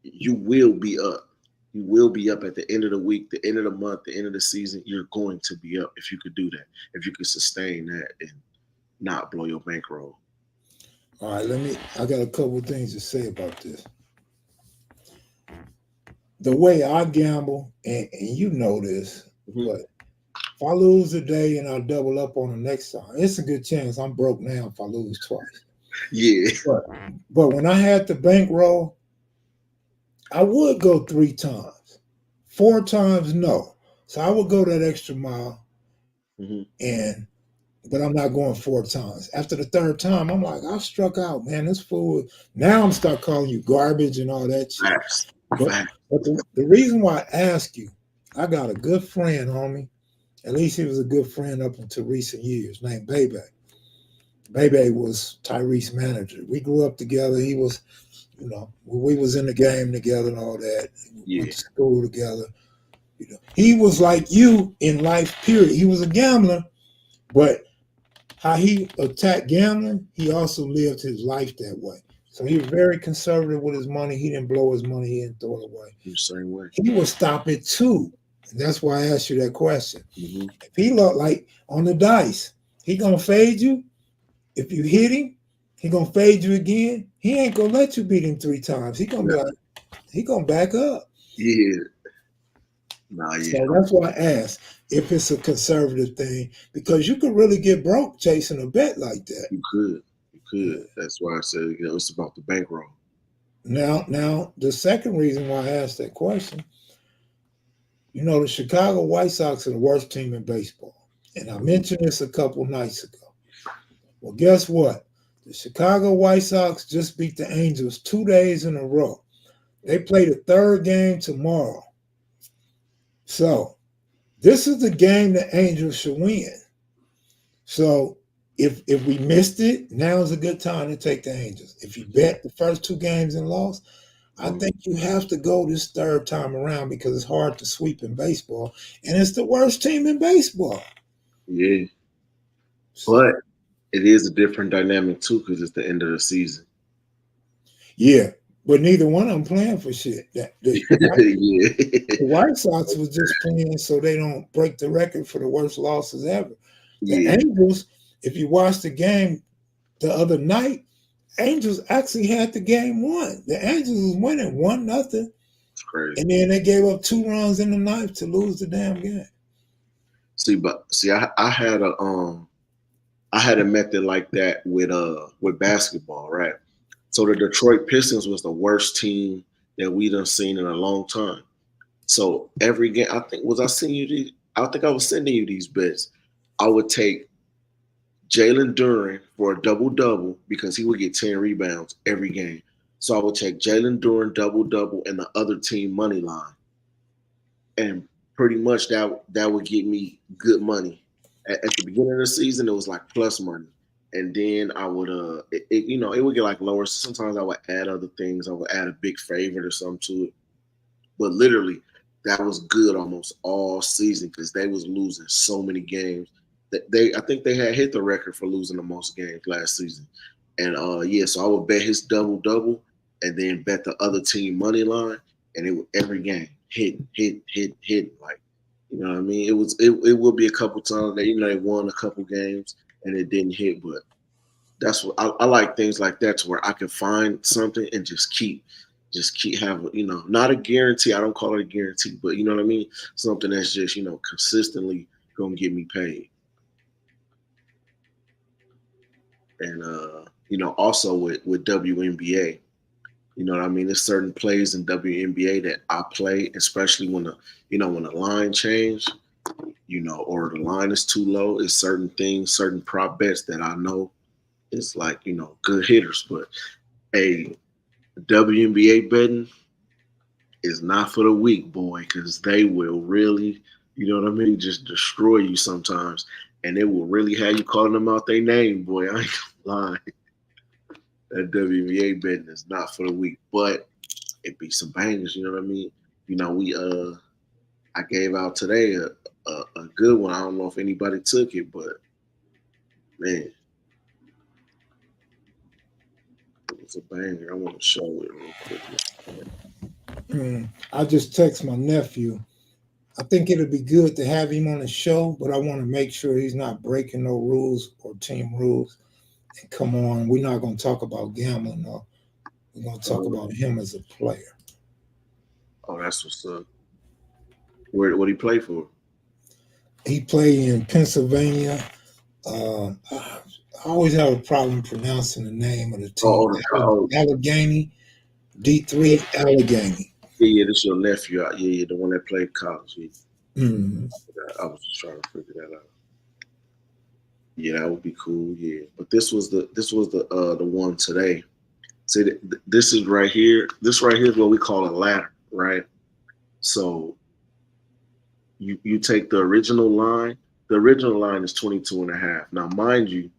you will be up. You will be up at the end of the week, the end of the month, the end of the season. You're going to be up if you could do that, if you could sustain that and not blow your bankroll. All right, I got a couple of things to say about this. The way I gamble, and you know this, but if I lose a day and I double up on the next time, it's a good chance I'm broke now if I lose twice. Yeah. But when I had the bankroll, I would go 3 times. 4 times, no. So I would go that extra mile, but I'm not going 4 times. After the 3rd time, I'm like, I struck out, man. This fool. Now I'm start calling you garbage and all that shit. But the reason why I ask you, I got a good friend, homie. At least he was a good friend up until recent years, named Bebe. Bebe was Tyrese's manager. We grew up together. He was, we was in the game together and all that. We went to school together. He was like you in life, period. He was a gambler, but how he attacked gambling, he also lived his life that way. So he was very conservative with his money. He didn't blow his money. He didn't throw it away. The same way. He would stop it too. And that's why I asked you that question. If he looked like on the dice, he gonna fade you. If you hit him, he gonna fade you again. He ain't gonna let you beat him 3 times. He gonna be like, he gonna back up. Yeah. So that's why I asked if it's a conservative thing, because you could really get broke chasing a bet like that. You could. That's why I said, it's about the bankroll. Now, the second reason why I asked that question, the Chicago White Sox are the worst team in baseball. And I mentioned this a couple nights ago. Well, guess what? The Chicago White Sox just beat the Angels 2 days in a row. They play the 3rd game tomorrow. So this is the game the Angels should win. So if we missed it, now is a good time to take the Angels. If you bet the first 2 games and lost, I think you have to go this 3rd time around because it's hard to sweep in baseball. And it's the worst team in baseball. Yeah. But it is a different dynamic too because it's the end of the season. Yeah. But neither one of them playing for shit. The White Sox was just playing so they don't break the record for the worst losses ever. The Angels, if you watched the game the other night, Angels actually had the game won. The Angels was winning 1-0. It's crazy. And then they gave up 2 runs in the ninth to lose the damn game. I had a method like that with basketball, right? So the Detroit Pistons was the worst team that we done seen in a long time. So every game, I think I was sending you these bets. I would take Jalen Duren for a double-double because he would get 10 rebounds every game. So I would take Jalen Duren double-double and the other team money line. And pretty much that would get me good money At the beginning of the season, it was like plus money, and then I would it would get like lower. Sometimes I would add other things. I would add a big favorite or something to it. But literally, that was good almost all season because they was losing so many games. I think they had hit the record for losing the most games last season. And so I would bet his double double and then bet the other team money line, and it would every game hit. Like, you know what I mean? It will be a couple times that they won a couple games and it didn't hit, but that's what I like, things like that, to where I can find something and just keep having, not a guarantee. I don't call it a guarantee, but you know what I mean? Something that's just, consistently gonna get me paid. And also with WNBA, you know what I mean? There's certain plays in WNBA that I play, especially when the line change, or the line is too low. It's certain things, certain prop bets that I know is like, good hitters. But a WNBA betting is not for the weak, boy, because they will really, you know what I mean, just destroy you sometimes. And it will really have you calling them out their name, boy. I ain't lying. That WNBA betting is not for the weak, but it be some bangers, you know what I mean? I gave out today a good one. I don't know if anybody took it, but man, it's a banger. I want to show it real quick. I just text my nephew. I think it'll be good to have him on the show, but I want to make sure he's not breaking no rules or team rules. And come on, we're not going to talk about gambling, though. We're going to talk about him as a player. Oh, that's what's up. What do he play for? He played in Pennsylvania. I always have a problem pronouncing the name of the team. Allegheny, D3 Allegheny. Yeah, this is your nephew. Yeah, the one that played college. Yeah. Mm-hmm. I was just trying to figure that out. Yeah, that would be cool. Yeah, but this was the one today. See, this is right here. This right here is what we call a ladder, right? So you take the original line. The original line is 22.5. Now, mind you,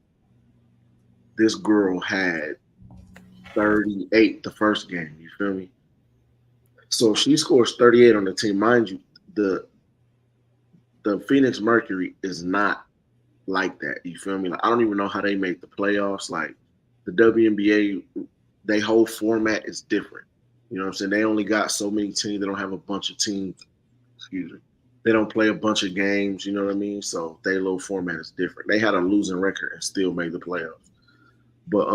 this girl had 38 the first game. You feel me? So she scores 38 on the team. Mind you, the Phoenix Mercury is not like that. You feel me? Like, I don't even know how they make the playoffs. Like, the WNBA, their whole format is different. You know what I'm saying? They only got so many teams. They don't have a bunch of teams. Excuse me. They don't play a bunch of games. You know what I mean? So their little format is different. They had a losing record and still made the playoffs. But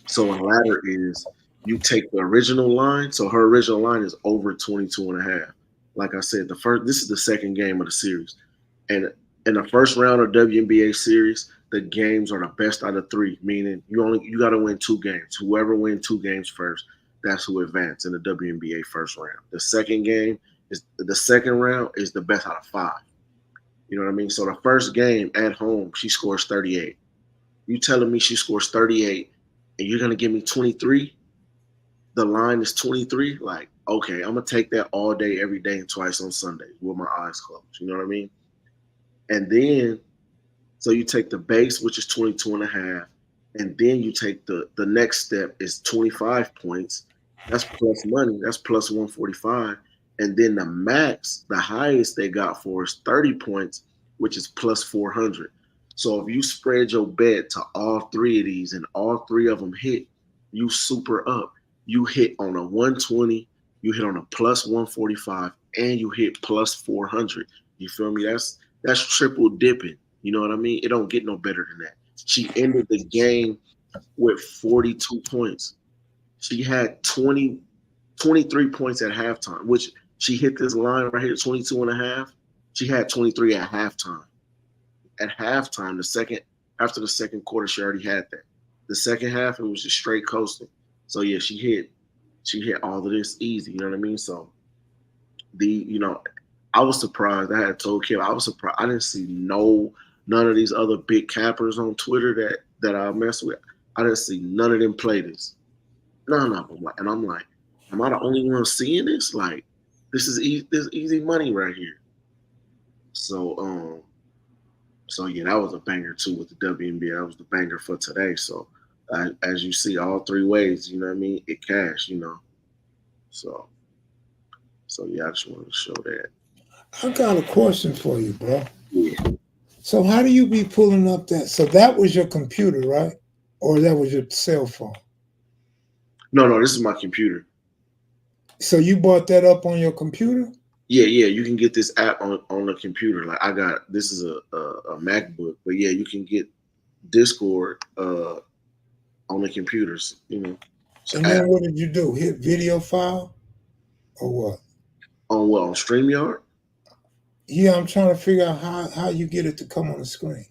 so a ladder is you take the original line. So her original line is over 22.5. Like I said, this is the second game of the series. And in the first round of WNBA series, the games are the best out of 3, meaning you got to win 2 games. Whoever wins 2 games first, that's who advances in the WNBA first round. The second round is the best out of 5. You know what I mean? So the first game at home, she scores 38. You telling me she scores 38 and you're going to give me 23? The line is 23? Like, okay, I'm going to take that all day, every day, and twice on Sundays with my eyes closed. You know what I mean? And then, so you take the base, which is 22.5, and then you take the next step is 25 points. That's plus money. That's plus 145. And then the max, the highest they got for is 30 points, which is plus 400. So if you spread your bet to all 3 of these and all 3 of them hit, you super up. You hit on a 120, you hit on a plus 145, and you hit plus 400. You feel me? That's triple dipping. You know what I mean? It don't get no better than that. She ended the game with 42 points. She had 23 points at halftime, which she hit this line right here, 22.5. She had 23 at halftime. At halftime, after the second quarter, she already had that. The second half, it was just straight coasting. So yeah, she hit all of this easy. You know what I mean? So I was surprised. I had told Kim, I was surprised. I didn't see none of these other big cappers on Twitter that I mess with. I didn't see none of them play this. None of them. And I'm like, am I the only one seeing this? Like, this is easy money right here. So So yeah, that was a banger too with the WNBA. That was the banger for today. So as you see, all three ways, you know what I mean? It cash, you know. So yeah, I just wanted to show that. I got a question for you, bro. Yeah. So how do you be pulling up that? So that was your computer, right? Or that was your cell phone? No, this is my computer. So you bought that up on your computer? Yeah, you can get this app on the computer. Like I got this is a MacBook, but yeah, you can get Discord on the computers, you know. It's an And app then what did you do? Hit video file or what? on what on StreamYard? Yeah, I'm trying to figure out how you get it to come on the screen.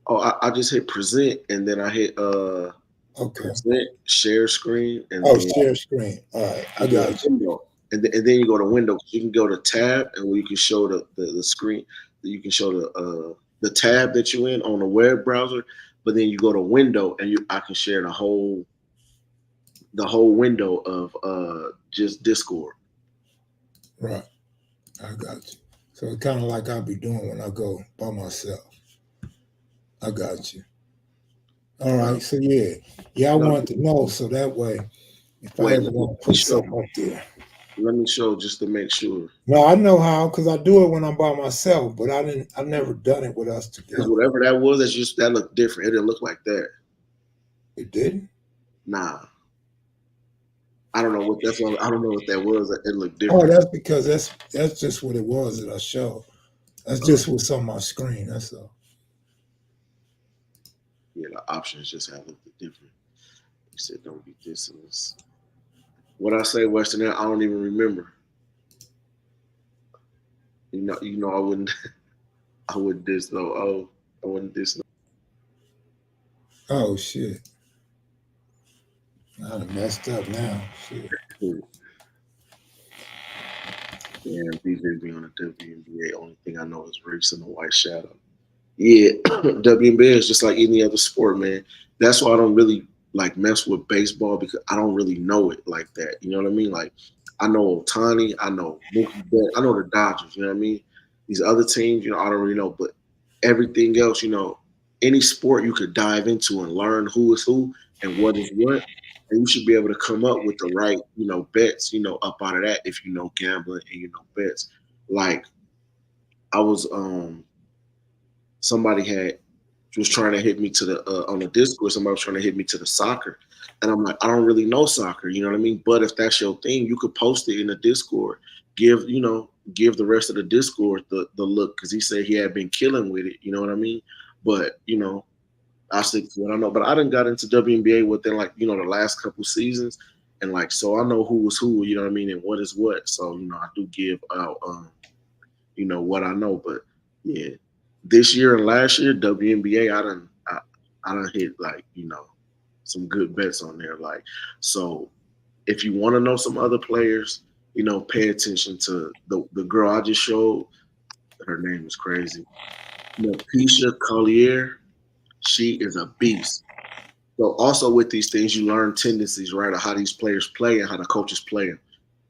Oh, I just hit present and then I hit Okay. present, share screen, and Oh, then share screen. All right, I you go got to you. window. And then you go to window. You can go to tab and where you can show the screen. You can show the tab that you're in on the web browser, but then you go to window and I can share the whole window of just Discord. Right, I got you. So it's kind of like I be doing when I go by myself. I got you. All right, so yeah, I No, want to know so that way if I wait, ever let me want to put show. something up there. Let me show just to make sure. No, I know how because I do it when I'm by myself, but I've never done it with us Because together. whatever that was, that looked different. It didn't look like that. It didn't. Nah, I don't know what that's. I don't know what that was. It looked Oh, different. that's because that's just what it was that I showed. That's Uh, just what's on my screen. That's all. yeah, the options just have looked different. You said don't be dissing. What I say, Western, I don't even remember. I wouldn't, I wouldn't diss though. Oh, I wouldn't diss. Oh shit! I done messed up now. Shit. No. Yeah, BJ be on the WNBA. Only thing I know is Reese and the White Shadow. Yeah, WNBA is just like any other sport, man. That's why I don't really like mess with baseball because I don't really know it like that. You know what I mean? Like I know Otani, I know Mookie Betts, I know the Dodgers. You know what I mean? These other teams, I don't really know. But everything else, any sport you could dive into and learn who is who and what is what, and you should be able to come up with the right, bets, up out of that if you know gambling and bets. Like I was somebody was trying to hit me to the on the Discord. Somebody was trying to hit me to the soccer, and I'm like, I don't really know soccer. You know what I mean? But if that's your thing, you could post it in the Discord. Give the rest of the Discord the look because he said he had been killing with it. You know what I mean? But I stick to what I know. But I done got into WNBA within the last couple seasons, and so I know who is who. You know what I mean? And what is what. So I do give out what I know. But yeah, this year and last year, WNBA, I done hit some good bets on there. So if you want to know some other players, pay attention to the girl I just showed. Her name is crazy. Napisha Collier. She is a beast. So also with these things, you learn tendencies, right, of how these players play and how the coaches play them.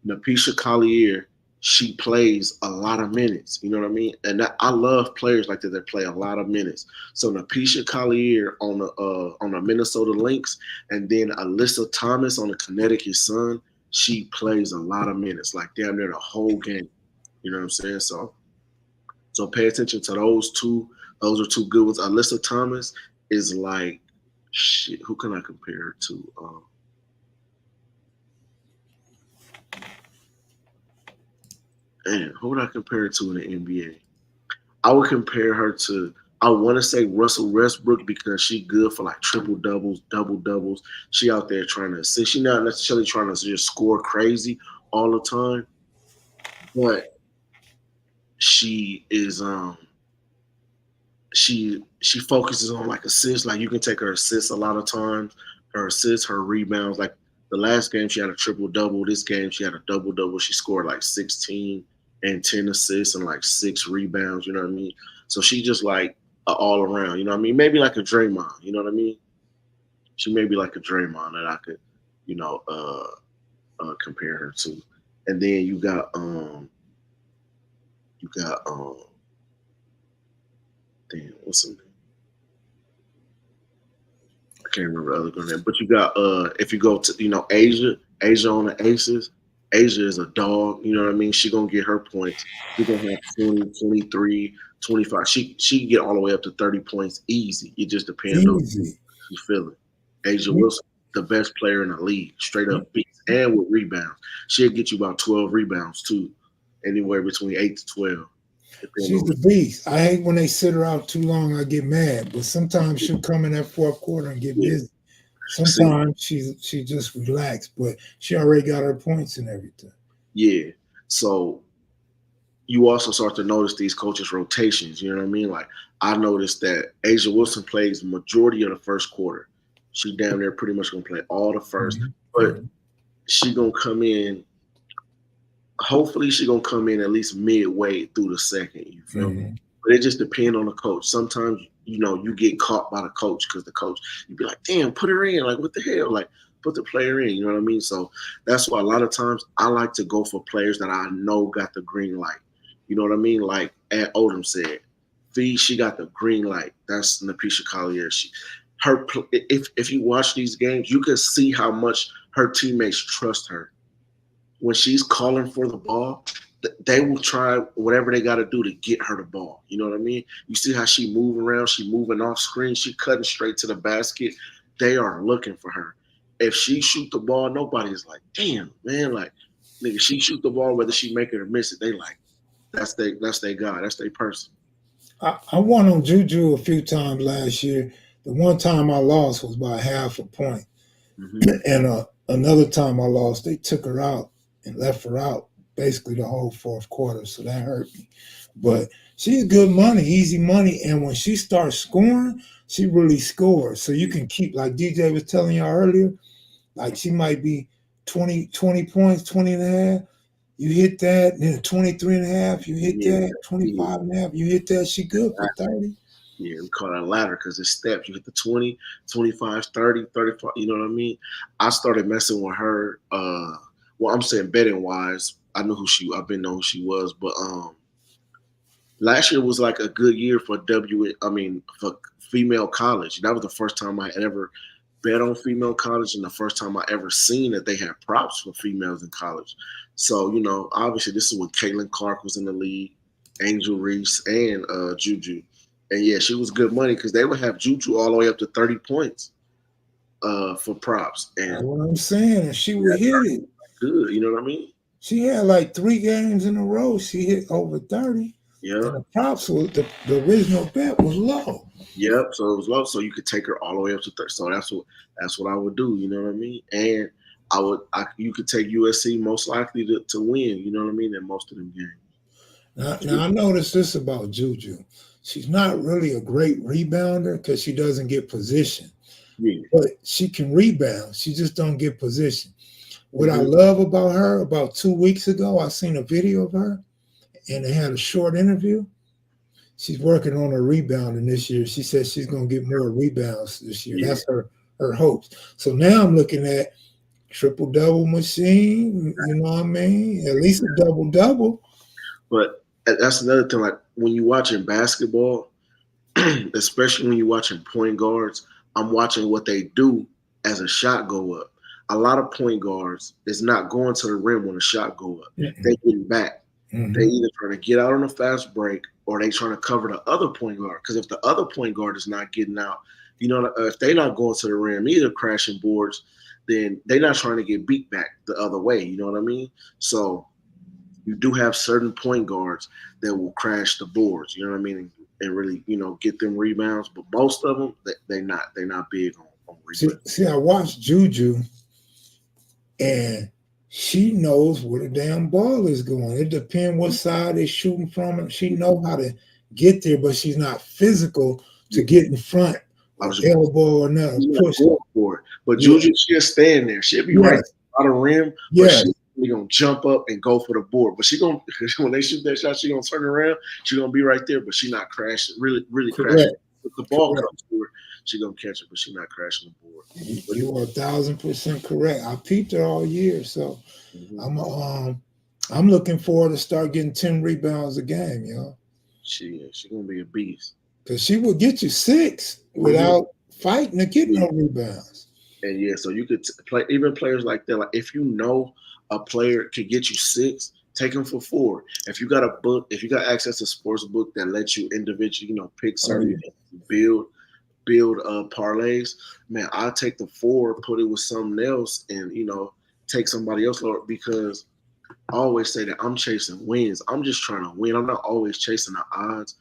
Napisha Collier, she plays a lot of minutes. You know what I mean? And I love players like that play a lot of minutes. So Napisha Collier on the Minnesota Lynx, and then Alyssa Thomas on the Connecticut Sun. She plays a lot of minutes, like damn near the whole game. You know what I'm saying? So pay attention to those two. Those are two good ones. Alyssa Thomas is like shit. Who can I compare her to? Who would I compare her to in the NBA? I would compare her to. I want to say Russell Westbrook because she good for like triple doubles, double doubles. She out there trying to assist. She not necessarily trying to just score crazy all the time, but she is she focuses on like assists. Like you can take her assists a lot of times. Her assists, her rebounds. Like the last game, she had a triple double. This game, she had a double double. She scored like 16 and 10 assists and like 6 rebounds. You know what I mean? So she just like all around. You know what I mean? Maybe like a Draymond. You know what I mean? She may be like a Draymond that I could, compare her to. And then you got. You got. Damn, what's her name? I can't remember the other girl name. But you got if you go to Asia on the Aces, Asia is a dog. You know what I mean? She gonna get her points. She gonna have 20, 23, 25. She can get all the way up to 30 points easy. It just depends on Easy. she's feeling. Asia Wilson, the best player in the league, straight up beats and with rebounds. She'll get you about 12 rebounds too, anywhere between 8 to 12. She's the beast. I hate when they sit her out too long. I get mad, but sometimes she'll come in that fourth quarter and get busy. Sometimes she just relaxed, but she already got her points and everything. Yeah. So you also start to notice these coaches' rotations. You know what I mean? Like I noticed that Asia Wilson plays the majority of the first quarter. She damn near pretty much gonna play all the 1st, but she gonna come in. Hopefully, she gonna come in at least midway through the second. You feel me? But it just depends on the coach. Sometimes you get caught by the coach because the coach you be like, damn, put her in. Like what the hell? Like put the player in. You know what I mean? So that's why a lot of times I like to go for players that I know got the green light. You know what I mean? Like Odom said, Fee, she got the green light. That's Napisha Collier. If you watch these games, you can see how much her teammates trust her. When she's calling for the ball, they will try whatever they got to do to get her the ball. You know what I mean? You see how she moving around, she moving off screen, she cutting straight to the basket. They are looking for her. If she shoot the ball, nobody's like, damn, man, like, nigga, she shoot the ball, whether she make it or miss it, they like, that's their guy, that's their person. I won on Juju a few times last year. The one time I lost was by half a point. And another time I lost, they took her out and left her out basically the whole fourth quarter. So that hurt me. But she's good money, easy money. And when she starts scoring, she really scores. So you can keep, like DJ was telling y'all earlier, like she might be 20 points, 20 and a half. You hit that, and then 23 and a half, you hit that, 25 and a half, you hit that, she good for 30. Yeah, we call that a ladder because it's steps. You hit the 20, 25, 30, 35, you know what I mean? I started messing with her. Well, I'm saying betting wise. I've been knowing who she was, but last year was like a good year for for female college. That was the first time I ever bet on female college and the first time I ever seen that they had props for females in college. So, obviously this is when Caitlin Clark was in the league, Angel Reese, and Juju. And yeah, she was good money because they would have Juju all the way up to 30 points for props. And that's what I'm saying. And she would hit it. Good, you know what I mean? She had like 3 games in a row. She hit over 30. Yeah. And the props was the original bet was low. Yep. So it was low. So you could take her all the way up to 30. So that's what I would do, you know what I mean? And you could take USC most likely to win, you know what I mean, in most of them games. Now I noticed this about Juju. She's not really a great rebounder because she doesn't get position. Yeah. But she can rebound. She just don't get position. What I love about her, about 2 weeks ago, I seen a video of her, and they had a short interview. She's working on her rebounding this year. She says she's going to get more rebounds this year. Yeah. That's her hopes. So now I'm looking at triple-double machine, you know what I mean? At least a double-double. But that's another thing. Like when you're watching basketball, especially when you're watching point guards, I'm watching what they do as a shot go up. A lot of point guards is not going to the rim when a shot go up. Mm-hmm. They get back. Mm-hmm. They either trying to get out on a fast break or they trying to cover the other point guard. Because if the other point guard is not getting out, if they're not going to the rim either, crashing boards, then they're not trying to get beat back the other way. You know what I mean? So you do have certain point guards that will crash the boards. You know what I mean? And really, get them rebounds. But most of them, they're not big on rebounds. See, I watched Juju. And she knows where the damn ball is going. It depends what side they're shooting from. And she knows how to get there, but she's not physical to get in front. Elbow or nothing. Push for it. But Juju, she'll stand there. She'll be right out of rim. But she's going to jump up and go for the board. But when they shoot that shot, she's going to turn around. She's going to be right there, but she's not crashing. Really crashing. If the ball comes to her, she's going to catch it, but she's not crashing the board. You are 1,000% correct. I peeped her all year, so I'm looking forward to start getting 10 rebounds a game, She's gonna be a beast. Because she would get you 6 without fighting to get no rebounds. And yeah, so you could play even players like that. Like if you know a player can get you 6, take them for 4. If you got a book, if you got access to sports book that lets you individually, pick certain build parlays, man, I'll take the 4, put it with something else, and take somebody else, because I always say that I'm chasing wins. I'm just trying to win. I'm not always chasing the odds.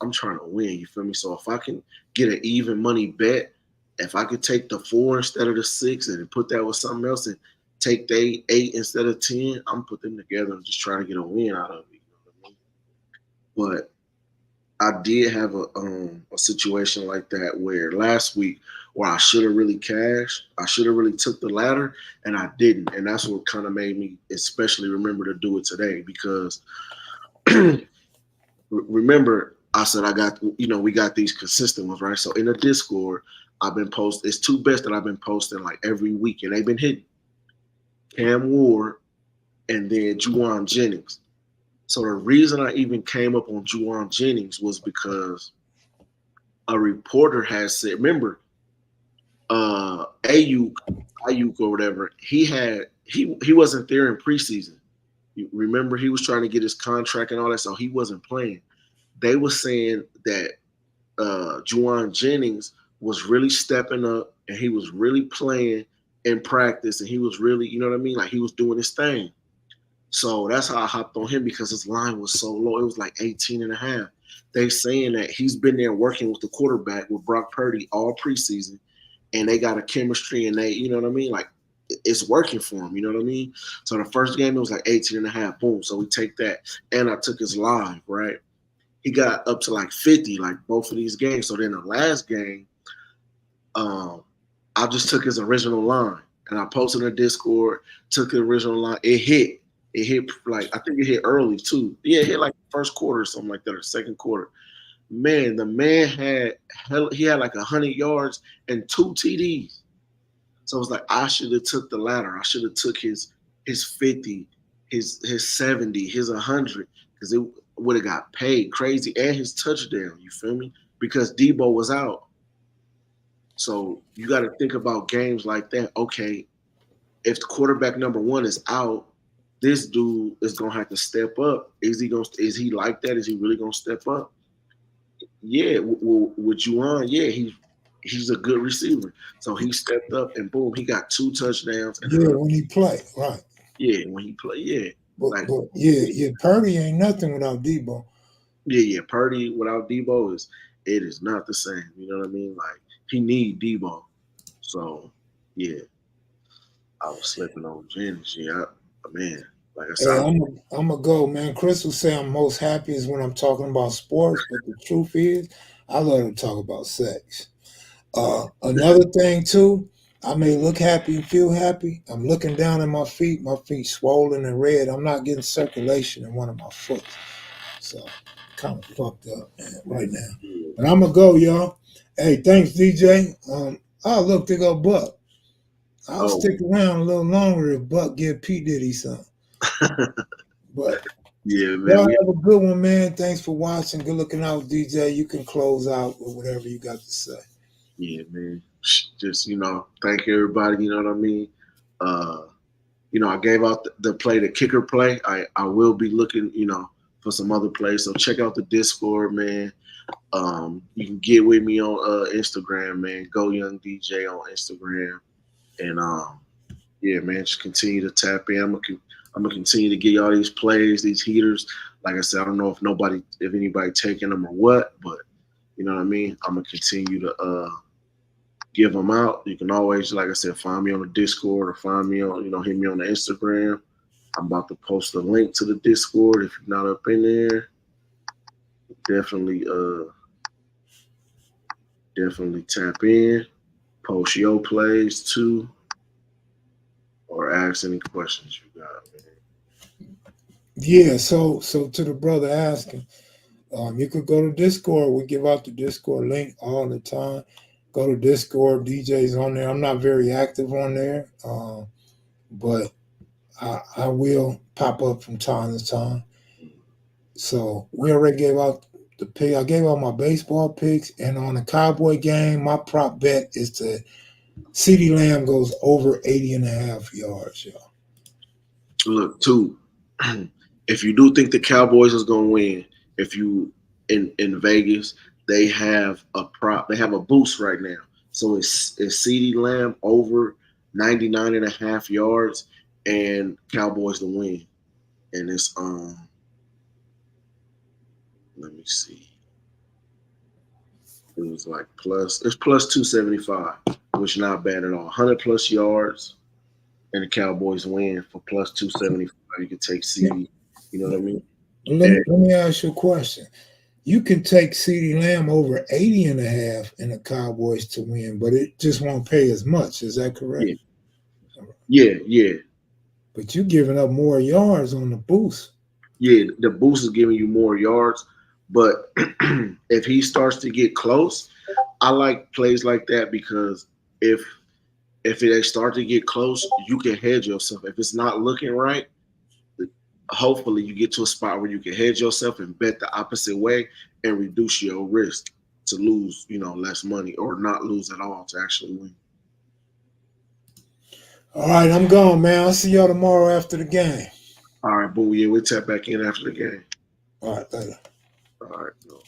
I'm trying to win. You feel me? So if I can get an even money bet, if I could take the 4 instead of the 6 and put that with something else and take the 8 instead of 10, I'm put them together and just trying to get a win out of it. You know what I mean? But I did have a situation like that where last week where I should have really cashed. I should have really took the ladder, and I didn't. And that's what kind of made me especially remember to do it today, because remember I said we got these consistent ones, right? So in the Discord, I've been posting. It's 2 bets that I've been posting like every week, and they've been hitting. Cam Ward and then Juwan Jennings. So the reason I even came up on Juwan Jennings was because a reporter has said, remember, Ayuk or whatever, he wasn't there in preseason. You remember, he was trying to get his contract and all that, so he wasn't playing. They were saying that Juwan Jennings was really stepping up and he was really playing in practice, and he was really, you know what I mean? Like he was doing his thing. So that's how I hopped on him, because his line was so low. It was like 18.5. They saying that he's been there working with the quarterback, with Brock Purdy, all preseason, and they got a chemistry, and they, you know what I mean? Like it's working for him, you know what I mean? So the first game, it was like 18.5. Boom. So we take that. And I took his live, right? He got up to like 50, like both of these games. So then the last game, I just took his original line, and I posted in the Discord, took the original line. It hit. It hit, like, I think it hit early too. Yeah, it hit like first quarter or something like that, or second quarter. Man, the man had like 100 yards and 2 TDs. So it was like, I should have took the ladder. I should have took his 50, his 70, his 100, because it would have got paid crazy, and his touchdown. You feel me? Because Debo was out. So you got to think about games like that. Okay, if the quarterback number 1 is out, this dude is gonna have to step up. Is he like that? Is he really gonna step up? Yeah, with Juwan, yeah, he's a good receiver. So he stepped up, and boom, he got 2 touchdowns. And when he played, right? Yeah, when he played, yeah. But Purdy ain't nothing without Debo. Yeah, Purdy without Debo is not the same. You know what I mean? Like he need Debo. So yeah, I was slipping on Jennings. Yeah, man. Like I said, I'm gonna go, man. Chris will say I'm most happiest when I'm talking about sports, but the truth is, I love to talk about sex. Another thing too, I may look happy and feel happy. I'm looking down at my feet swollen and red. I'm not getting circulation in one of my foot, so kind of fucked up, man, right now. But I'm gonna go, y'all. Hey, thanks, DJ. Look, they go Buck. I'll stick around a little longer if Buck give P. Diddy something. But yeah, man. Y'all have a good one, man. Thanks for watching. Good looking out, DJ. You can close out with whatever you got to say. Yeah, man. Just, thank everybody. You know what I mean? I gave out the play, the kicker play. I will be looking, for some other plays. So check out the Discord, man. You can get with me on Instagram, man. GoYungDJ on Instagram. And yeah, man, just continue to tap in. I'm gonna continue to get y'all these plays, these heaters. Like I said, I don't know if anybody taking them or what, but you know what I mean. I'm gonna continue to give them out. You can always, like I said, find me on the Discord or find me on, hit me on the Instagram. I'm about to post a link to the Discord. If you're not up in there, definitely tap in. Post your plays too, or ask any questions you got, man. Yeah, so to the brother asking, you could go to Discord. We give out the Discord link all the time. Go to Discord. DJ's on there. I'm not very active on there, but I will pop up from time to time. So we already gave out the pick. I gave out my baseball picks, and on the Cowboy game, my prop bet is to CeeDee Lamb goes over 80.5 yards, y'all. Look, too, if you do think the Cowboys is gonna win, if you in Vegas, they have a prop, they have a boost right now. So it's CeeDee Lamb over 99.5 yards and Cowboys to win. And it's let me see. It was like it's plus 275, which not bad at all. 100 plus yards and the Cowboys win for plus 275. You can take CD. You know what I mean? Let me ask you a question. You can take CeeDee Lamb over 80.5 and the Cowboys to win, but it just won't pay as much. Is that correct? Yeah. But you're giving up more yards on the boost. Yeah, the boost is giving you more yards. But if he starts to get close, I like plays like that because if they start to get close, you can hedge yourself. If it's not looking right, hopefully you get to a spot where you can hedge yourself and bet the opposite way and reduce your risk to lose, less money or not lose at all to actually win. All right, I'm gone, man. I'll see y'all tomorrow after the game. All right, boom. Yeah, we'll tap back in after the game. All right, later. All right. No.